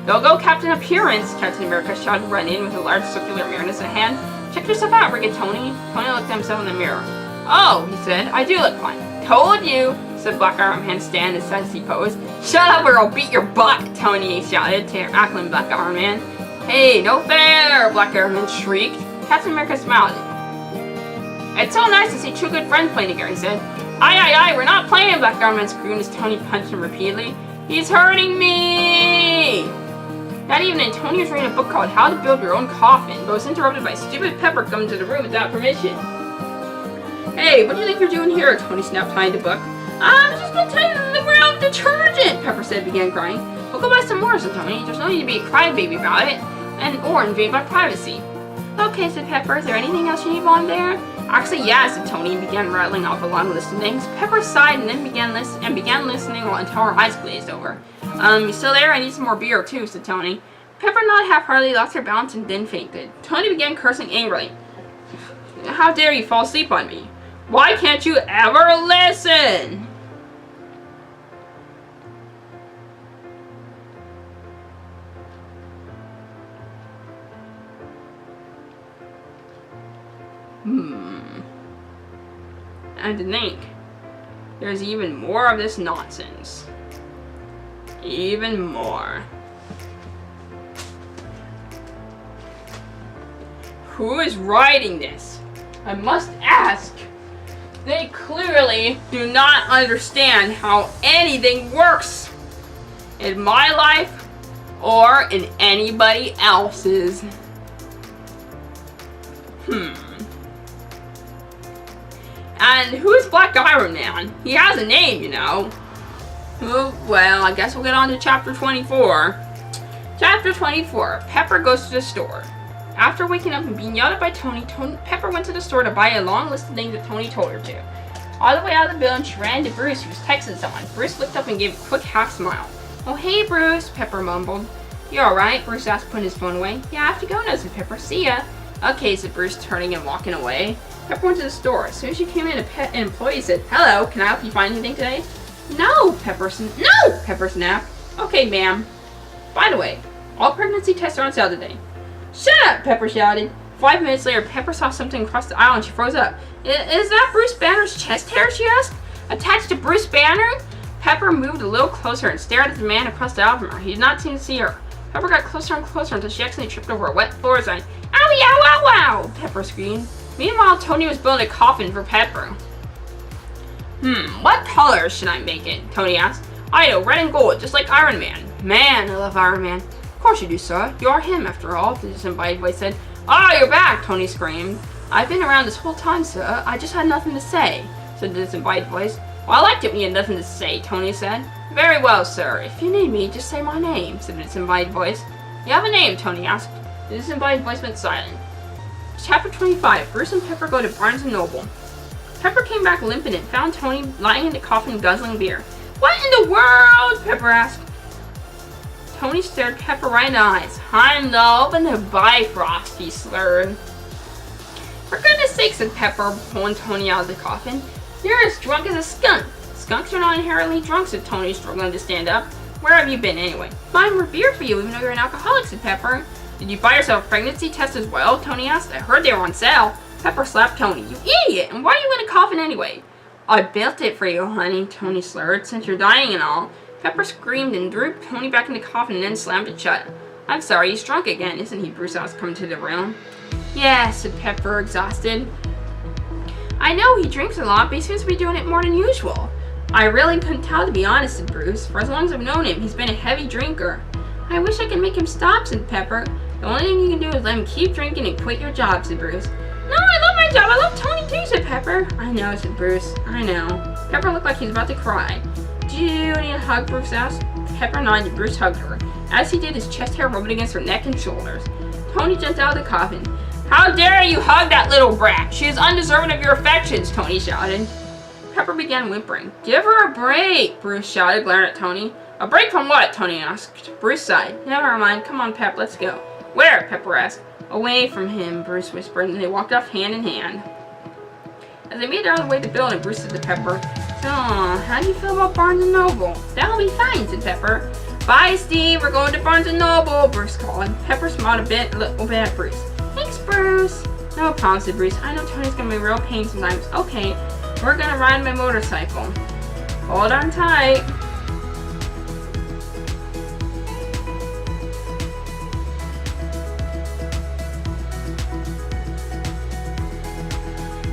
Go, go, Captain Appearance, Captain America shouted, running in with a large circular mirror in his hand. Check yourself out, Rigged Tony. Tony looked at himself in the mirror. Oh, he said, I do look fine. Told you, said Black Iron Man, standing as he posed. Shut up or I'll beat your butt, Tony shouted, tackling Black Iron Man. Hey, no fair, Black Iron Man shrieked. Captain America smiled. It's so nice to see two good friends playing together, he said. Aye, aye, aye, we're not playing, Black Iron Man screamed as Tony punched him repeatedly. He's hurting me! That evening, Tony was reading a book called How to Build Your Own Coffin, but was interrupted by stupid Pepper coming to the room without permission. Hey, what do you think you're doing here? Tony snapped, hiding the book. I'm just gonna tell you that we're out detergent, Pepper said, began crying. We'll go buy some more, said Tony. There's no need to be a crybaby about it, or invade my privacy. Okay, said Pepper. Is there anything else you need while I'm there? Actually, yeah, said Tony, and began rattling off a long list of things. Pepper sighed and then began listening until her eyes glazed over. You still there? I need some more beer, too, said Tony. Pepper nodded half-heartedly, lost her balance, and then fainted. Tony began cursing angrily. How dare you fall asleep on me? Why can't you ever listen? And to think, there's even more of this nonsense. Even more. Who is writing this? I must ask. They clearly do not understand how anything works in my life or in anybody else's. And who is Black Iron Man? He has a name, you know. Well, I guess we'll get on to chapter 24. Chapter 24. Pepper goes to the store. After waking up and being yelled at by Tony, Pepper went to the store to buy a long list of things that Tony told her to. All the way out of the building, she ran to Bruce, who was texting someone. Bruce looked up and gave a quick half smile. Oh, hey, Bruce, Pepper mumbled. You alright? Bruce asked, putting his phone away. Yeah, I have to go now, said Pepper. See ya. Okay, said Bruce, turning and walking away. Pepper went to the store. As soon as she came in, an employee said, Hello, can I help you find anything today? No, Pepper snapped. Okay, ma'am. By the way, all pregnancy tests are on sale today. Shut up, Pepper shouted. 5 minutes later, Pepper saw something across the aisle and she froze up. Is that Bruce Banner's chest hair, she asked? Attached to Bruce Banner? Pepper moved a little closer and stared at the man across the aisle from her. He did not seem to see her. Pepper got closer and closer until she accidentally tripped over a wet floor sign. Owie, ow, ow, ow! Pepper screamed. Meanwhile, Tony was building a coffin for Pepper. What color should I make it? Tony asked. I know, red and gold, just like Iron Man. Man, I love Iron Man. Of course you do, sir. You are him, after all, the disembodied voice said. Ah, you're back, Tony screamed. I've been around this whole time, sir. I just had nothing to say, said the disembodied voice. Well, I liked it when you had nothing to say, Tony said. Very well, sir. If you need me, just say my name, said the disembodied voice. You have a name, Tony asked. The disembodied voice went silent. Chapter 25. Bruce and Pepper go to Barnes & Noble. Pepper came back limping and found Tony lying in the coffin guzzling beer. What in the world? Pepper asked. Tony stared Pepper right in the eyes. I'm the open to Bifrost, he slurred. For goodness sake, said Pepper, pulling Tony out of the coffin. You're as drunk as a skunk. Skunks are not inherently drunk, said Tony, struggling to stand up. Where have you been, anyway? Buying more beer for you, even though you're an alcoholic, said Pepper. Did you buy yourself a pregnancy test as well? Tony asked. I heard they were on sale. Pepper slapped Tony. You idiot! And why are you in a coffin anyway? I built it for you, honey, Tony slurred, since you're dying and all. Pepper screamed and threw Tony back in the coffin and then slammed it shut. I'm sorry, he's drunk again, isn't he? Bruce asked, coming to the room. Yeah, said Pepper, exhausted. I know he drinks a lot, but he seems to be doing it more than usual. I really couldn't tell, to be honest, said Bruce. For as long as I've known him, he's been a heavy drinker. I wish I could make him stop, said Pepper. The only thing you can do is let him keep drinking and quit your job, said Bruce. No, I love my job. I love Tony too, said Pepper. I know, said Bruce. I know. Pepper looked like he was about to cry. Do you need a hug, Bruce asked. Pepper nodded and Bruce hugged her. As he did, his chest hair rubbed against her neck and shoulders. Tony jumped out of the coffin. How dare you hug that little brat? She is undeserving of your affections, Tony shouted. Pepper began whimpering. Give her a break, Bruce shouted, glaring at Tony. A break from what? Tony asked. Bruce sighed. Never mind. Come on, Pep, let's go. Where? Pepper asked. Away from him, Bruce whispered, and they walked off hand in hand. As they made their way to the building, Bruce said to Pepper, So, how do you feel about Barnes & Noble? That'll be fine, said Pepper. Bye, Steve. We're going to Barnes & Noble, Bruce called. Pepper smiled a little bit at Bruce. Thanks, Bruce. No problem, said Bruce. I know Tony's going to be a real pain sometimes. Okay, we're going to ride my motorcycle. Hold on tight.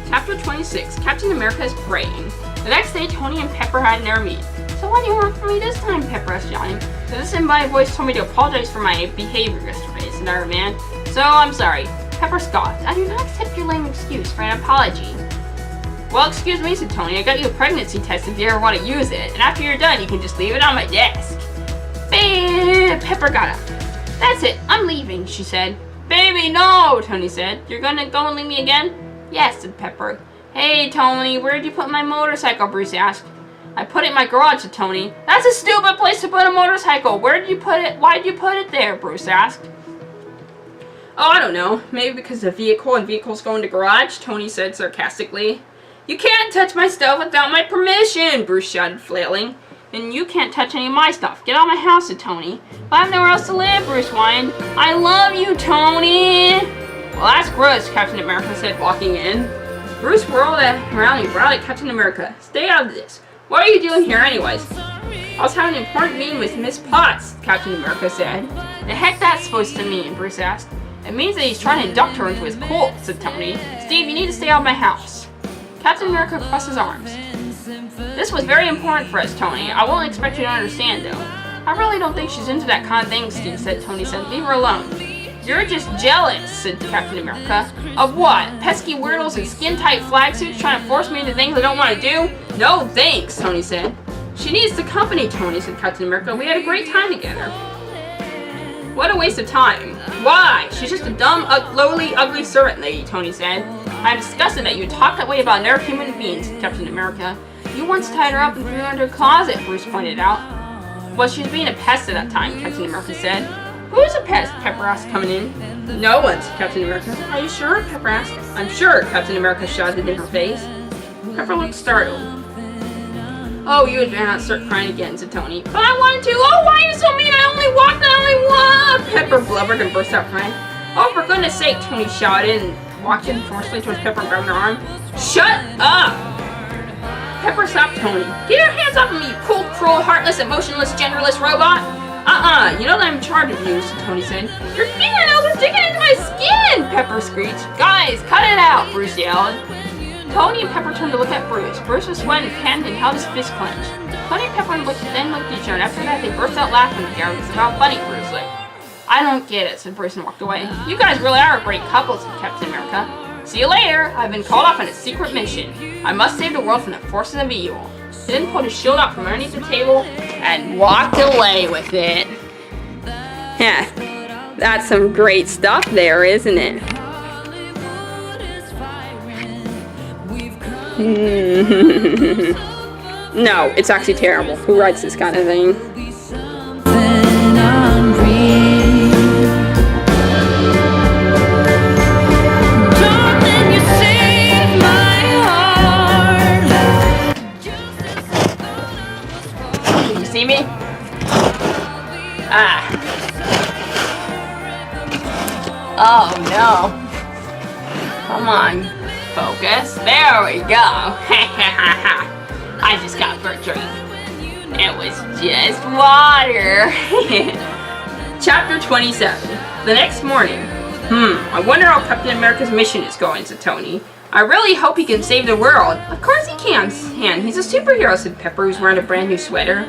Chapter 26. Captain America is praying. The next day, Tony and Pepper had their meet. So what do you want from me this time? Pepper asked, yawning. So this disembodied voice told me to apologize for my behavior yesterday, said Iron Man. So I'm sorry. Pepper scoffed. I do not accept your lame excuse for an apology. Well, excuse me, said Tony. I got you a pregnancy test if you ever want to use it. And after you're done, you can just leave it on my desk. Pepper got up. That's it. I'm leaving, she said. Baby, no, Tony said. You're gonna go and leave me again? Yes, said Pepper. Hey, Tony, where'd you put my motorcycle? Bruce asked. I put it in my garage, said Tony. That's a stupid place to put a motorcycle. Where did you put it? Why'd you put it there? Bruce asked. Oh, I don't know. Maybe because the vehicle and vehicles go in the garage, Tony said sarcastically. You can't touch my stuff without my permission, Bruce shouted, flailing. And you can't touch any of my stuff. Get out of my house, said Tony. But I have nowhere else to live, Bruce whined. I love you, Tony. Well, that's gross, Captain America said, walking in. Bruce whirled around and growled at Captain America. Stay out of this. What are you doing here anyways? I was having an important meeting with Miss Potts, Captain America said. The heck that's supposed to mean? Bruce asked. It means that he's trying to induct her into his cult, said Tony. Steve, you need to stay out of my house. Captain America crossed his arms. This was very important for us, Tony. I won't expect you to understand, though. I really don't think she's into that kind of thing, Steve said. Tony said. Leave her alone. You're just jealous, said Captain America. Of what? Pesky weirdos in skin-tight flag suits trying to force me into things I don't want to do? No thanks, Tony said. She needs the company, Tony, said Captain America. We had a great time together. What a waste of time. Why? She's just a dumb, lowly, ugly servant lady, Tony said. I'm disgusted that you talk that way about another human being, said Captain America. You once tied her up and threw her into a closet, Bruce pointed out. Well, she was being a pest at that time, Captain America said. Who's a pest? Pepper asked, coming in. No one, said Captain America. Are you sure? Pepper asked. I'm sure, Captain America shouted in her face. Pepper looked startled. Oh, you had better not start crying again, said Tony. But I wanted to. Oh, why are you so mean? I only walked. Pepper blubbered and burst out crying. Oh, for goodness sake, Tony shouted and walked in forcefully towards Pepper and grabbed her arm. Shut up! Pepper slapped Tony. Get your hands off of me, you cold, cruel, heartless, emotionless, genderless robot! You know that I'm in charge of you, Tony said. Your fingernails are digging into my skin! Pepper screeched. Guys, cut it out, Bruce yelled. Tony and Pepper turned to look at Bruce. Bruce was sweating and panted and held his fist clenched. Tony and Pepper then looked at each other, and after that they burst out laughing together. It was about funny, Bruce said. I don't get it, said Bruce and walked away. You guys really are a great couple, said Captain America. See you later. I've been called off on a secret mission. I must save the world from the forces of evil. He then pulled his shield out from underneath the table and walked away with it. Yeah, that's some great stuff there, isn't it? No, it's actually terrible. Who writes this kind of thing? See me? Oh no. Come on. Focus. There we go. I just got for a drink. It was just water. Chapter 27. The next morning. I wonder how Captain America's mission is going, said Tony. I really hope he can save the world. Of course he can. He's a superhero, said Pepper, who's wearing a brand new sweater.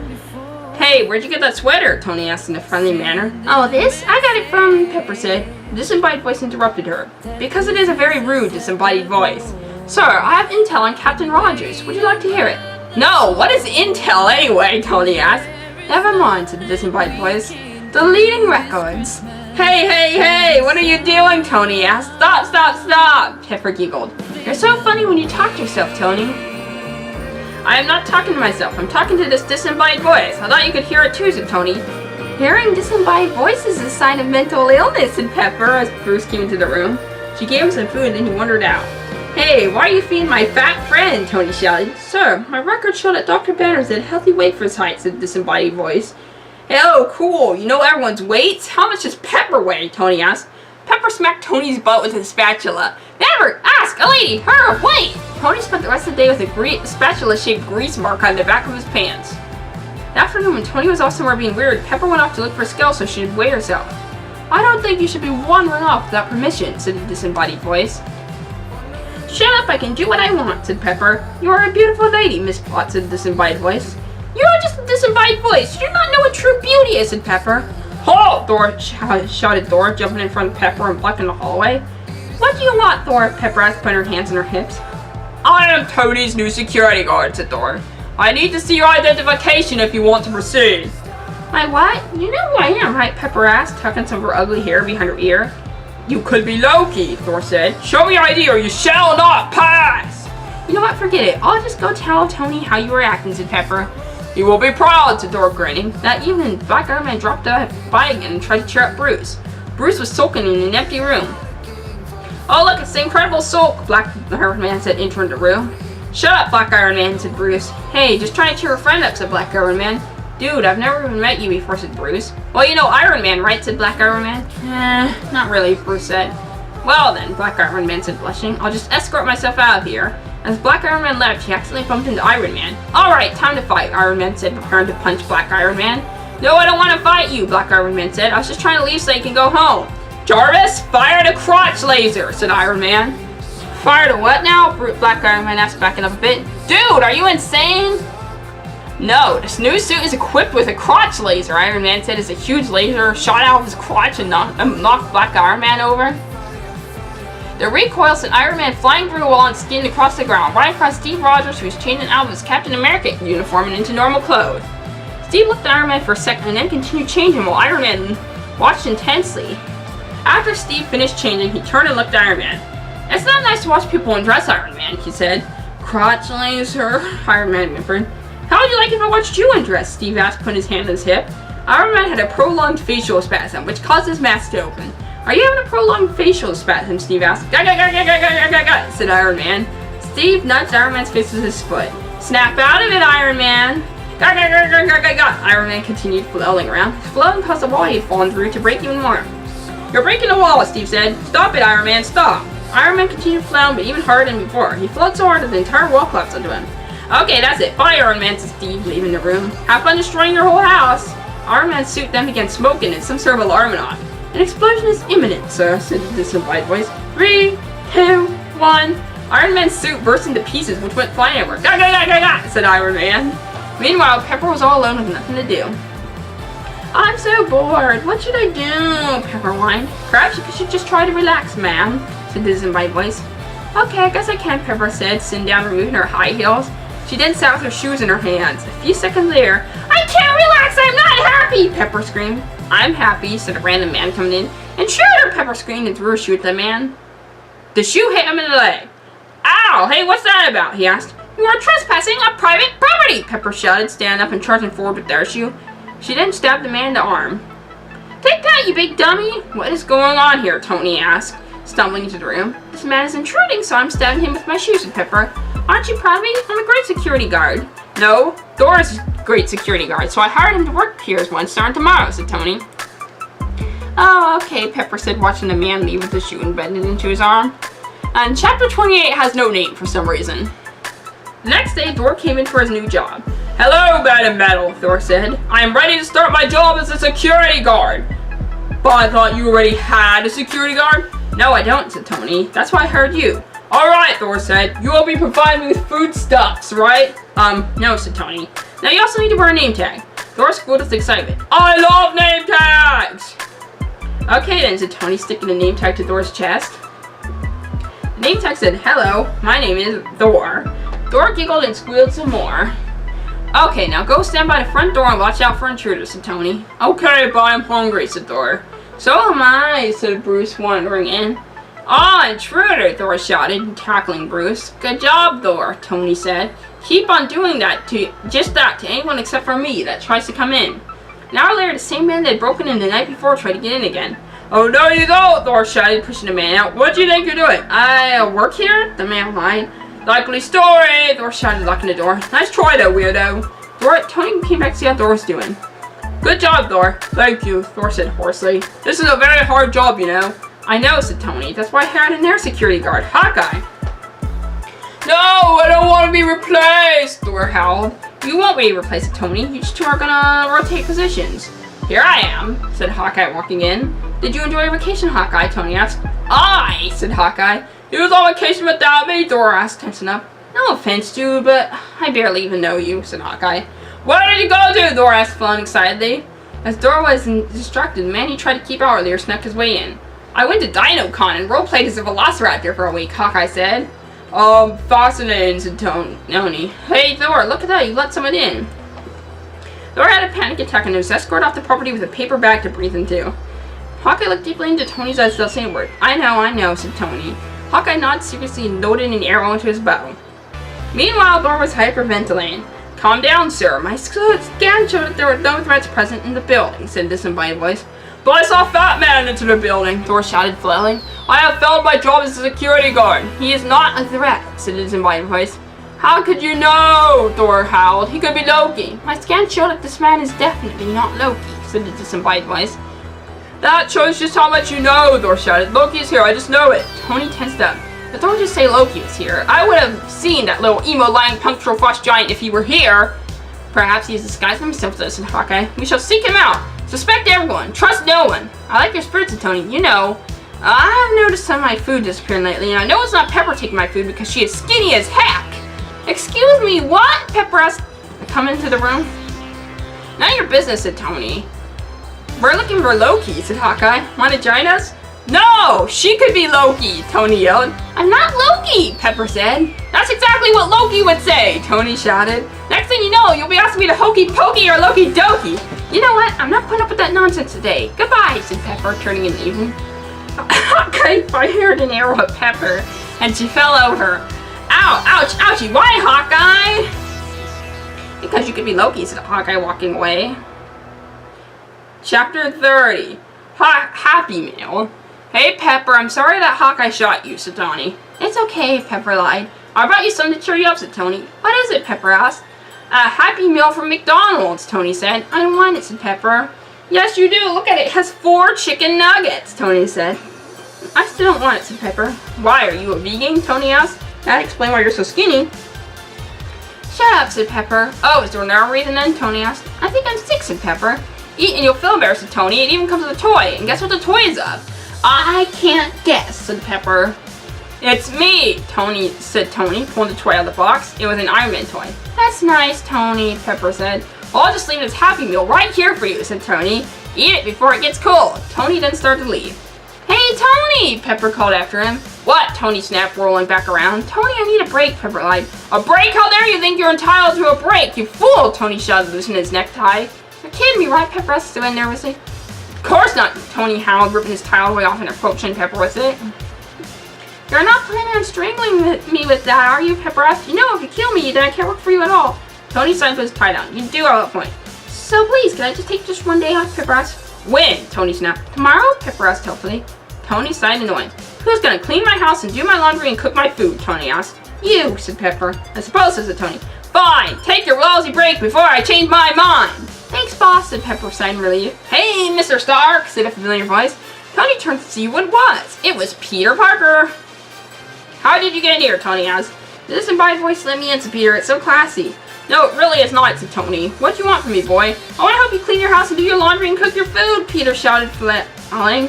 Hey, where'd you get that sweater? Tony asked in a friendly manner. Oh, this? I got it from... Pepper said. The disembodied voice interrupted her. Because it is a very rude disembodied voice. Sir, I have intel on Captain Rogers. Would you like to hear it? No, what is intel anyway? Tony asked. Never mind, said the disembodied voice. Deleting records. Hey, what are you doing? Tony asked. Stop, Pepper giggled. You're so funny when you talk to yourself, Tony. I am not talking to myself. I'm talking to this disembodied voice. I thought you could hear it too, said Tony. Hearing disembodied voices is a sign of mental illness, said Pepper as Bruce came into the room. She gave him some food and then he wandered out. Hey, why are you feeding my fat friend? Tony shouted. Sir, my records show that Dr. Banner's at a healthy weight for his height, said the disembodied voice. Oh, cool. You know everyone's weights? How much does Pepper weigh? Tony asked. Pepper smacked Tony's butt with his spatula. Never ask a lady her weight! Tony spent the rest of the day with a spatula-shaped grease mark on the back of his pants. That afternoon, when Tony was off somewhere being weird, Pepper went off to look for a scale so she'd weigh herself. I don't think you should be wandering off without permission, said the disembodied voice. Shut up, I can do what I want, said Pepper. You are a beautiful lady, Miss Potts, said the disembodied voice. You are just a disembodied voice. You do not know what true beauty is, said Pepper. Halt, Thor, shouted Thor, jumping in front of Pepper and blocking the hallway. What do you want, Thor? Pepper asked, putting her hands on her hips. I am Tony's new security guard, said Thor. I need to see your identification if you want to proceed. My what? You know who I am, right? Pepper asked, tucking some of her ugly hair behind her ear. You could be Loki, Thor said. Show me your ID or you shall not pass! You know what? Forget it. I'll just go tell Tony how you were acting, said Pepper. He will be proud, said Thor, grinning. That evening, Black Iron Man dropped a by again and tried to cheer up Bruce. Bruce was sulking in an empty room. Oh, look, it's the Incredible Sulk, Black Iron Man said, entering the room. Shut up, Black Iron Man, said Bruce. Hey, just trying to cheer a friend up, said Black Iron Man. Dude, I've never even met you before, said Bruce. Well, you know Iron Man, right, said Black Iron Man. Not really, Bruce said. Well then, Black Iron Man said, blushing. I'll just escort myself out of here. As Black Iron Man left, he accidentally bumped into Iron Man. Alright, time to fight, Iron Man said, preparing to punch Black Iron Man. No, I don't want to fight you, Black Iron Man said. I was just trying to leave so you can go home. Jarvis, fire the crotch laser, said Iron Man. Fire the what now? Black Iron Man asked, backing up a bit. Dude, are you insane? No, this new suit is equipped with a crotch laser, Iron Man said as a huge laser shot out of his crotch and knocked Black Iron Man over. The recoil sent Iron Man flying through a wall and skinned across the ground, right across Steve Rogers, who was changing out of his Captain America uniform and into normal clothes. Steve looked at Iron Man for a second and then continued changing while Iron Man watched intensely. After Steve finished changing, he turned and looked at Iron Man. It's not nice to watch people undress, Iron Man, he said. Crotch laser, Iron Man whimpered. How would you like if I watched you undress? Steve asked, putting his hand on his hip. Iron Man had a prolonged facial spasm, which caused his mask to open. Are you having a prolonged facial spasm? Steve asked. Gah, said Iron Man. Steve nudged Iron Man's face with his foot. Snap out of it, Iron Man. Gah. Iron Man continued flailing around. His flailing caused the wall he had fallen through to break even more. You're breaking the wall, Steve said. Stop it, Iron Man, stop. Iron Man continued flailing, but even harder than before. He flowed so hard that the entire wall collapsed onto him. Okay, that's it. Bye, Iron Man, said Steve, leaving the room. Have fun destroying your whole house. Iron Man's suit then began smoking and some sort of alarm went off. An explosion is imminent, sir, said the disembodied voice. 3, 2, 1. Iron Man's suit burst into pieces, which went flying everywhere. Gah, said Iron Man. Meanwhile, Pepper was all alone with nothing to do. I'm so bored. What should I do? Pepper whined. Perhaps you should just try to relax, ma'am, said the disembodied voice. Okay, I guess I can, Pepper said, sitting down and removing her high heels. She then sat with her shoes in her hands. A few seconds later, I can't relax, I'm not happy, Pepper screamed. I'm happy, said a random man coming in. Intruder, Pepper screamed and threw her shoe at the man. The shoe hit him in the leg. Ow, hey, what's that about? He asked. You are trespassing on private property, Pepper shouted, standing up and charging forward with their shoe. She then stabbed the man in the arm. Take that, you big dummy! What is going on here? Tony asked, stumbling into the room. This man is intruding, so I'm stabbing him with my shoes, said Pepper. Aren't you proud of me? I'm a great security guard. No, Thor is a great security guard, so I hired him to work here as one starting tomorrow, said Tony. Oh, okay, Pepper said, watching the man leave with the shoe embedded into his arm. And chapter 28 has no name for some reason. The next day, Thor came in for his new job. Hello, Madam Metal, Thor said. I am ready to start my job as a security guard. But I thought you already had a security guard? No, I don't, said Tony. That's why I hired you. Alright, Thor said. You will be providing me with foodstuffs, right? No, said Tony. Now you also need to wear a name tag. Thor squealed with excitement. I love name tags! Okay then, said Tony, sticking the name tag to Thor's chest. The name tag said, hello, my name is Thor. Thor giggled and squealed some more. Okay, now go stand by the front door and watch out for intruders, said Tony. Okay, but I'm hungry, said Thor. So am I, said Bruce, wandering in. Ah, intruder, Thor shouted, tackling Bruce. Good job, Thor, Tony said. Keep on doing that to anyone except for me that tries to come in. An hour later, the same man that had broken in the night before tried to get in again. Oh, no you don't, Thor shouted, pushing the man out. What do you think you're doing? I work here? The man lied. Likely story, Thor shouted, locking the door. Nice try though, weirdo. Tony came back to see how Thor was doing. Good job, Thor. Thank you, Thor said hoarsely. This is a very hard job, you know. I know, said Tony. That's why I hired an air security guard, Hawkeye. No, I don't want to be replaced, Thor howled. You won't be replaced, said Tony. You two are gonna rotate positions. Here I am, said Hawkeye, walking in. Did you enjoy your vacation, Hawkeye? Tony asked. I, said Hawkeye. You was on vacation without me, Thor asked, tensing up. No offense, dude, but I barely even know you, said Hawkeye. Where did you go to? Thor asked, flowing excitedly. As Thor was distracted, the man he tried to keep out earlier snuck his way in. I went to DinoCon and roleplayed as a velociraptor for a week, Hawkeye said. Fascinating, said Tony. Hey, Thor, look at that, you let someone in. Thor had a panic attack and was escorted off the property with a paper bag to breathe into. Hawkeye looked deeply into Tony's eyes without saying a word. I know, said Tony. Hawkeye nodded seriously and loaded an arrow into his bow. Meanwhile, Thor was hyperventilating. Calm down, sir. My scan showed that there were no threats present in the building, said this disembodied voice. But I saw Fat Man into the building, Thor shouted, flailing. I have failed my job as a security guard. He is not a threat, said the disembodied voice. How could you know? Thor howled. He could be Loki. My scan showed that this man is definitely not Loki, said the disembodied voice. That shows just how much you know, Thor shouted. Loki is here, I just know it. Tony tensed up. But don't just say Loki is here. I would have seen that little emo lying punctual frost giant if he were here. Perhaps he has disguised himself, said Hawkeye. We shall seek him out. Suspect everyone. Trust no one. I like your spirit, said Tony. You know, I have noticed some of my food disappearing lately, and I know it's not Pepper taking my food because she is skinny as heck. Excuse me, what? Pepper asked. Come into the room. None of your business, said Tony. We're looking for Loki, said Hawkeye. Want to join us? No! She could be Loki, Tony yelled. I'm not Loki, Pepper said. That's exactly what Loki would say, Tony shouted. Next thing you know, you'll be asking me to hokey pokey or Loki dokey. You know what? I'm not putting up with that nonsense today. Goodbye, said Pepper, turning and leaving. Hawkeye fired an arrow at Pepper, and she fell over. Ow! Ouch! Ouchie! Why, Hawkeye? Because you could be Loki, said Hawkeye, walking away. Chapter 30. Happy Meal. Hey, Pepper, I'm sorry that Hawkeye shot you, said Tony. It's okay, Pepper lied. I brought you something to cheer you up, said Tony. What is it, Pepper asked. A Happy Meal from McDonald's, Tony said. I want it, said Pepper. Yes, you do. Look at it. It has 4 chicken nuggets, Tony said. I still don't want it, said Pepper. Why, are you a vegan? Tony asked. That'd explain why you're so skinny. Shut up, said Pepper. Oh, is there no reason then? Tony asked. I think I'm sick, said Pepper. Eat and you'll feel better, said Tony. It even comes with a toy. And guess what the toy is of? I can't guess, said Pepper. It's me, said Tony, pulling the toy out of the box. It was an Iron Man toy. That's nice, Tony, Pepper said. Well, I'll just leave this Happy Meal right here for you, said Tony. Eat it before it gets cold. Tony then started to leave. Hey, Tony, Pepper called after him. What? Tony snapped, rolling back around. Tony, I need a break, Pepper lied. A break? How dare you think you're entitled to a break, you fool, Tony shouted, loosening his necktie. You're kidding me, right? Pepper asked Sue nervously. Of course not, Tony howled, ripping his tie all the way off and approaching Pepper with it. You're not planning on strangling me with that, are you, Pepper asked? You know, if you kill me, then I can't work for you at all. Tony signed with his tie down. You do have a point. So please, can I just take just one day off, Pepper asked. When? Tony snapped. Tomorrow? Pepper asked helpfully. Tony sighed annoying. Who's gonna clean my house and do my laundry and cook my food? Tony asked. You, said Pepper. I suppose, said Tony. Fine, take your lousy break before I change my mind. Thanks, boss, said Pepper, sighing relief. Hey, Mr. Stark, said a familiar voice. Tony turned to see what it was. It was Peter Parker. How did you get in here? Tony asked. The disembodied voice let me in, said Peter. It's so classy. No, it really is not, said Tony. What do you want from me, boy? I want to help you clean your house and do your laundry and cook your food, Peter shouted, flailing.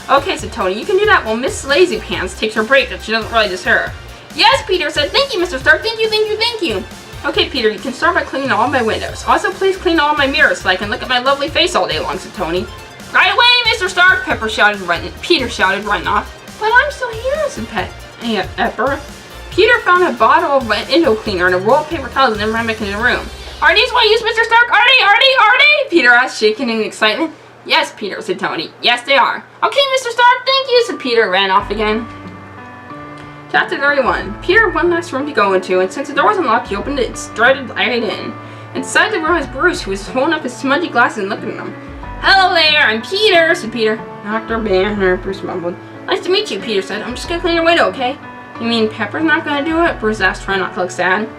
Okay, said Tony. You can do that while Miss Lazy Pants takes her break that she doesn't really deserve. Yes, Peter said. Thank you, Mr. Stark. Thank you, thank you, thank you. Okay, Peter, you can start by cleaning all my windows. Also, please clean all my mirrors so I can look at my lovely face all day long, said Tony. Right away, Mr. Stark, Peter shouted, running off. But I'm still here, said Pepper. Peter found a bottle of window cleaner and a roll of paper towels and then ran back into the room. Are these what you use, Mr. Stark? Are they? Peter asked, shaking in excitement. Yes, Peter, said Tony. Yes, they are. Okay, Mr. Stark, thank you, said Peter, ran off again. Chapter 31. Peter had one last room to go into, and since the door was unlocked, he opened it and strutted right in. Inside the room was Bruce, who was holding up his smudgy glasses and looking at him. Hello there, I'm Peter, said Peter. Dr. Banner, Bruce mumbled. Nice to meet you, Peter said. I'm just gonna clean your window, okay? You mean Pepper's not gonna do it? Bruce asked, trying not to look sad.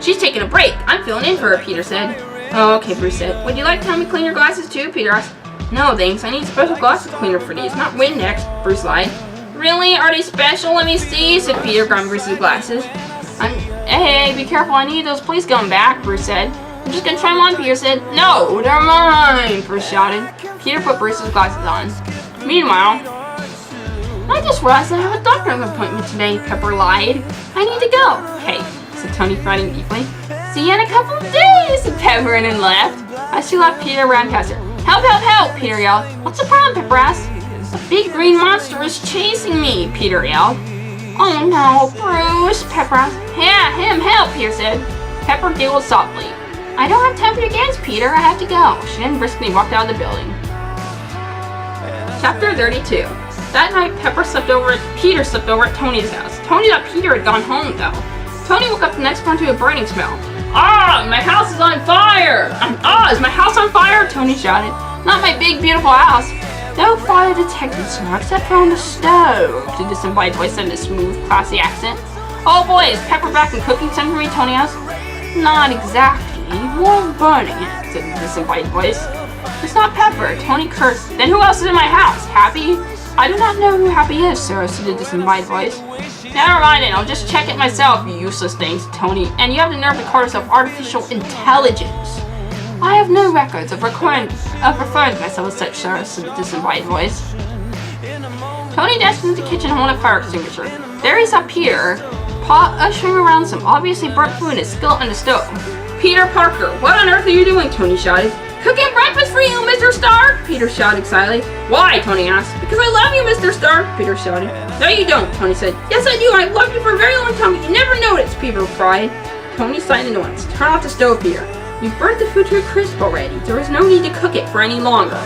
She's taking a break. I'm filling in for her, Peter said. Oh, okay, Bruce said. Would you like to help me clean your glasses too? Peter asked. No, thanks. I need special glasses cleaner for these, not Windex, Bruce lied. Really? Are they special? Let me see, said Peter, grabbing Bruce's glasses. Hey, be careful. I need those police going back, Bruce said. I'm just gonna try them on, Peter said. No, they're mine, Bruce shouted. Peter put Bruce's glasses on. Meanwhile, I just realized I have a doctor's appointment today, Pepper lied. I need to go. Hey, said Tony, fretting deeply. See you in a couple of days, said Pepper, and then left. As she left, Peter ran past her. Help, help, help, Peter yelled. What's the problem, Pepper asked. A big green monster is chasing me, Peter yelled. Oh no, Bruce, Pepper asked. Yeah, him, help, Peter said. Pepper giggled softly. I don't have time for your games, Peter. I have to go. She then briskly walked out of the building. Chapter 32. That night, Peter slept over at Tony's house. Tony thought Peter had gone home, though. Tony woke up the next morning to a burning smell. Ah, my house is on fire! Is my house on fire? Tony shouted. Not my big, beautiful house. No fire detected, sir, except for on the stove, the disembodied voice said in a smooth, classy accent. Oh boy, is Pepper back and cooking something for me? Tony asked. Not exactly. More burning it, said the disembodied voice. It's not Pepper. Tony cursed. Then who else is in my house? Happy? I do not know who Happy is, sir, said the disembodied voice. Never mind it. I'll just check it myself, you useless things, Tony. And you have the nerve to call yourself artificial intelligence. I have no records of referring to myself as such, sir, said the disembodied voice. Tony dashed into the kitchen and held a fire extinguisher. There he saw Peter ushering around some obviously burnt food in a skillet on the stove. Peter Parker, what on earth are you doing? Tony shouted. Cooking breakfast for you, Mr. Stark! Peter shouted excitedly. Why? Tony asked. Because I love you, Mr. Stark! Peter shouted. No, you don't, Tony said. Yes, I do. I've loved you for a very long time, but you never noticed, Peter cried. Tony sighed annoyance. Turn off the stove, Peter. You've burnt the food to a crisp already. There is no need to cook it for any longer.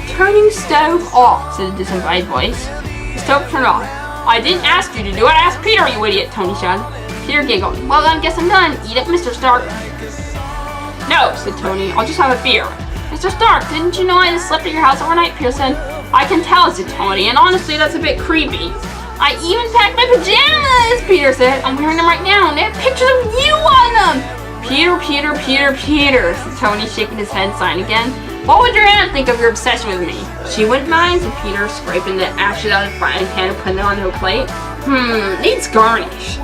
Turning stove off, said the disembodied voice. The stove turned off. I didn't ask you to do it. I asked Peter, you idiot, Tony shouted. Peter giggled. Well, then, guess I'm done. Eat it, Mr. Stark. No, said Tony. I'll just have a beer. Mr. Stark, didn't you know I just slept at your house overnight? Peter said. I can tell, said Tony, and honestly, that's a bit creepy. I even packed my pajamas, Peter said. I'm wearing them right now, and they have pictures of you on them. Peter, said Tony, shaking his head, sighing again. What would your aunt think of your obsession with me? She wouldn't mind, said Peter, scraping the ashes out of the frying pan and putting it onto a plate. Needs garnish.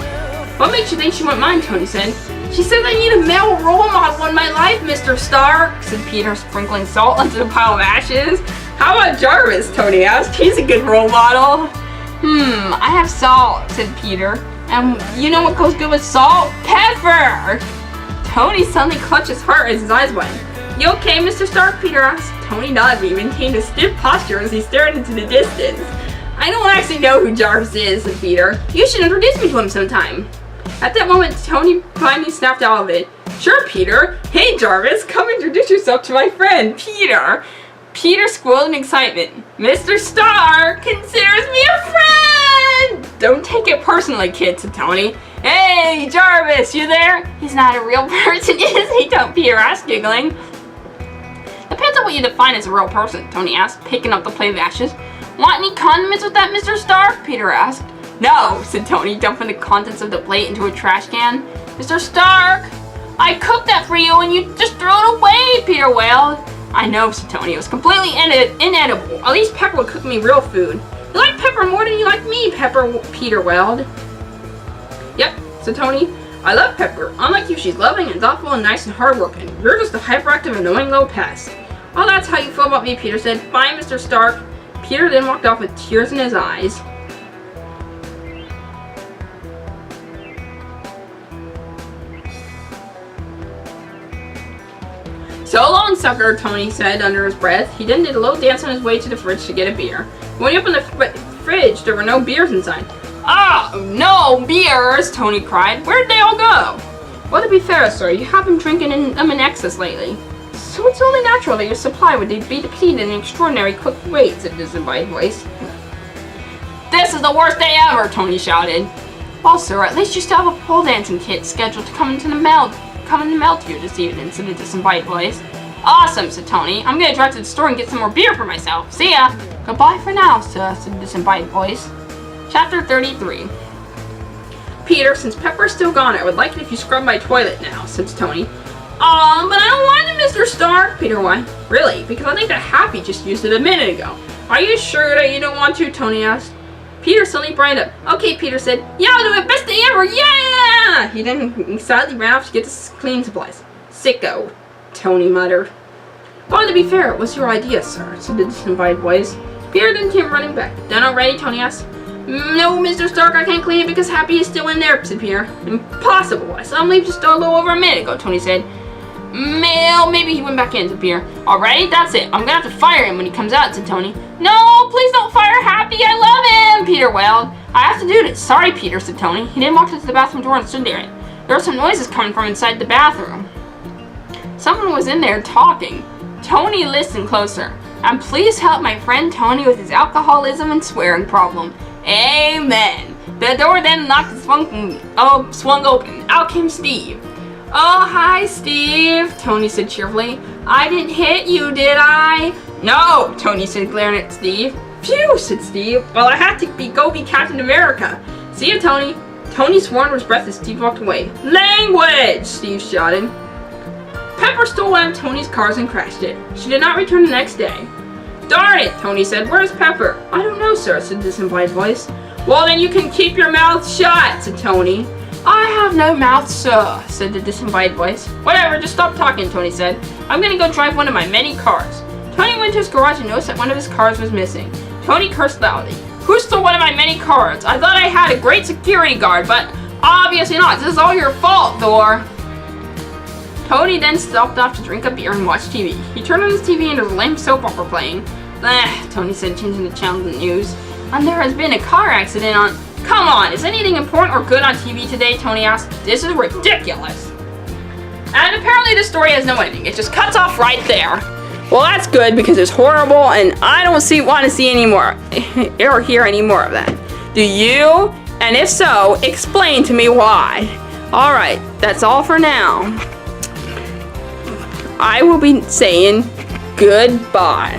What makes you think she wouldn't mind? Tony said. She says I need a male role model in my life, Mr. Stark, said Peter, sprinkling salt onto the pile of ashes. How about Jarvis? Tony asked. He's a good role model. I have salt, said Peter. And you know what goes good with salt? Pepper! Tony suddenly clutched his heart as his eyes widened. You okay, Mr. Stark? Peter asked. Tony nodded, but he maintained a stiff posture as he stared into the distance. I don't actually know who Jarvis is, said Peter. You should introduce me to him sometime. At that moment, Tony finally snapped out of it. Sure, Peter. Hey, Jarvis, come introduce yourself to my friend, Peter. Peter squealed in excitement. Mr. Stark considers me a friend! Don't take it personally, kid, said Tony. Hey, Jarvis, you there? He's not a real person, is he? Don't Peter asked, giggling. Depends on what you define as a real person, Tony asked, picking up the plate of ashes. Want any condiments with that, Mr. Stark? Peter asked. No, said Tony, dumping the contents of the plate into a trash can. Mr. Stark, I cooked that for you and you just threw it away, Peter wailed. I know, said Tony, it was completely inedible. At least Pepper would cook me real food. You like Pepper more than you like me, Peter wailed. Yep, said Tony. I love Pepper. Unlike you, she's loving and thoughtful and nice and hardworking. You're just a hyperactive, annoying little pest. Oh, that's how you feel about me, Peter said. Fine, Mr. Stark. Peter then walked off with tears in his eyes. So long, sucker, Tony said under his breath. He then did a little dance on his way to the fridge to get a beer. When he opened the fridge, there were no beers inside. Ah, no beers, Tony cried. Where'd they all go? Well, to be fair, sir, you have been drinking them in excess lately. So it's only natural that your supply would be depleted in an extraordinary quick rate, said the disembodied voice. This is the worst day ever, Tony shouted. Well, sir, at least you still have a pole dancing kit scheduled to come in the mail to you this evening, said the disembodied voice. Awesome, said Tony. I'm gonna drive to the store and get some more beer for myself. See ya. Goodbye for now, sir, said the disembodied voice. Chapter 33. Peter, since Pepper's still gone, I would like it if you scrub my toilet now, said Tony. Aw, but I don't want to, Mr. Stark, Peter whined. Really? Because I think that Happy just used it a minute ago. Are you sure that you don't want to? Tony asked. Peter suddenly brightened up. Okay, Peter said. Yeah, I'll do it. Best day ever. Yeah! He then excitedly ran off to get the cleaning supplies. Sicko, Tony muttered. Well, to be fair, it was your idea, sir, said the disembodied voice. Peter then came running back. Done already? Tony asked. No, Mr. Stark, I can't clean it because Happy is still in there, said Peter. Impossible. I saw him leave just a little over a minute ago, Tony said. Maybe he went back in, said Peter. Alright, that's it. I'm gonna have to fire him when he comes out, said Tony. No, please don't fire Happy. I love him, Peter wailed. I have to do this. Sorry, Peter, said Tony. He then walked into the bathroom door and stood there. There were some noises coming from inside the bathroom. Someone was in there talking. Tony listened closer. And please help my friend Tony with his alcoholism and swearing problem. Amen. The door then locked and swung open. Out came Steve. Oh, hi, Steve, Tony said cheerfully. I didn't hit you, did I? No, Tony said, glaring at Steve. Phew, said Steve. Well, I had to go be Captain America. See you, Tony. Tony swore under his breath as Steve walked away. Language, Steve shouted. Pepper stole one of Tony's cars and crashed it. She did not return the next day. Darn it, Tony said. Where's Pepper? I don't know, sir, said the disembodied voice. Well, then you can keep your mouth shut, said Tony. I have no mouth, sir, said the disembodied voice. Whatever, just stop talking, Tony said. I'm gonna go drive one of my many cars. Tony went to his garage and noticed that one of his cars was missing. Tony cursed loudly. Who stole one of my many cars? I thought I had a great security guard, but obviously not. This is all your fault, Thor. Tony then stopped off to drink a beer and watch TV. He turned on his TV and there was a lame soap opera playing. Tony said, changing the channel to the news. And there has been a car accident on... Come on, is anything important or good on TV today? Tony asked. This is ridiculous. And apparently the story has no ending. It just cuts off right there. Well, that's good because it's horrible and I don't want to see any more or hear any more of that. Do you? And if so, explain to me why. Alright, that's all for now. I will be saying goodbye.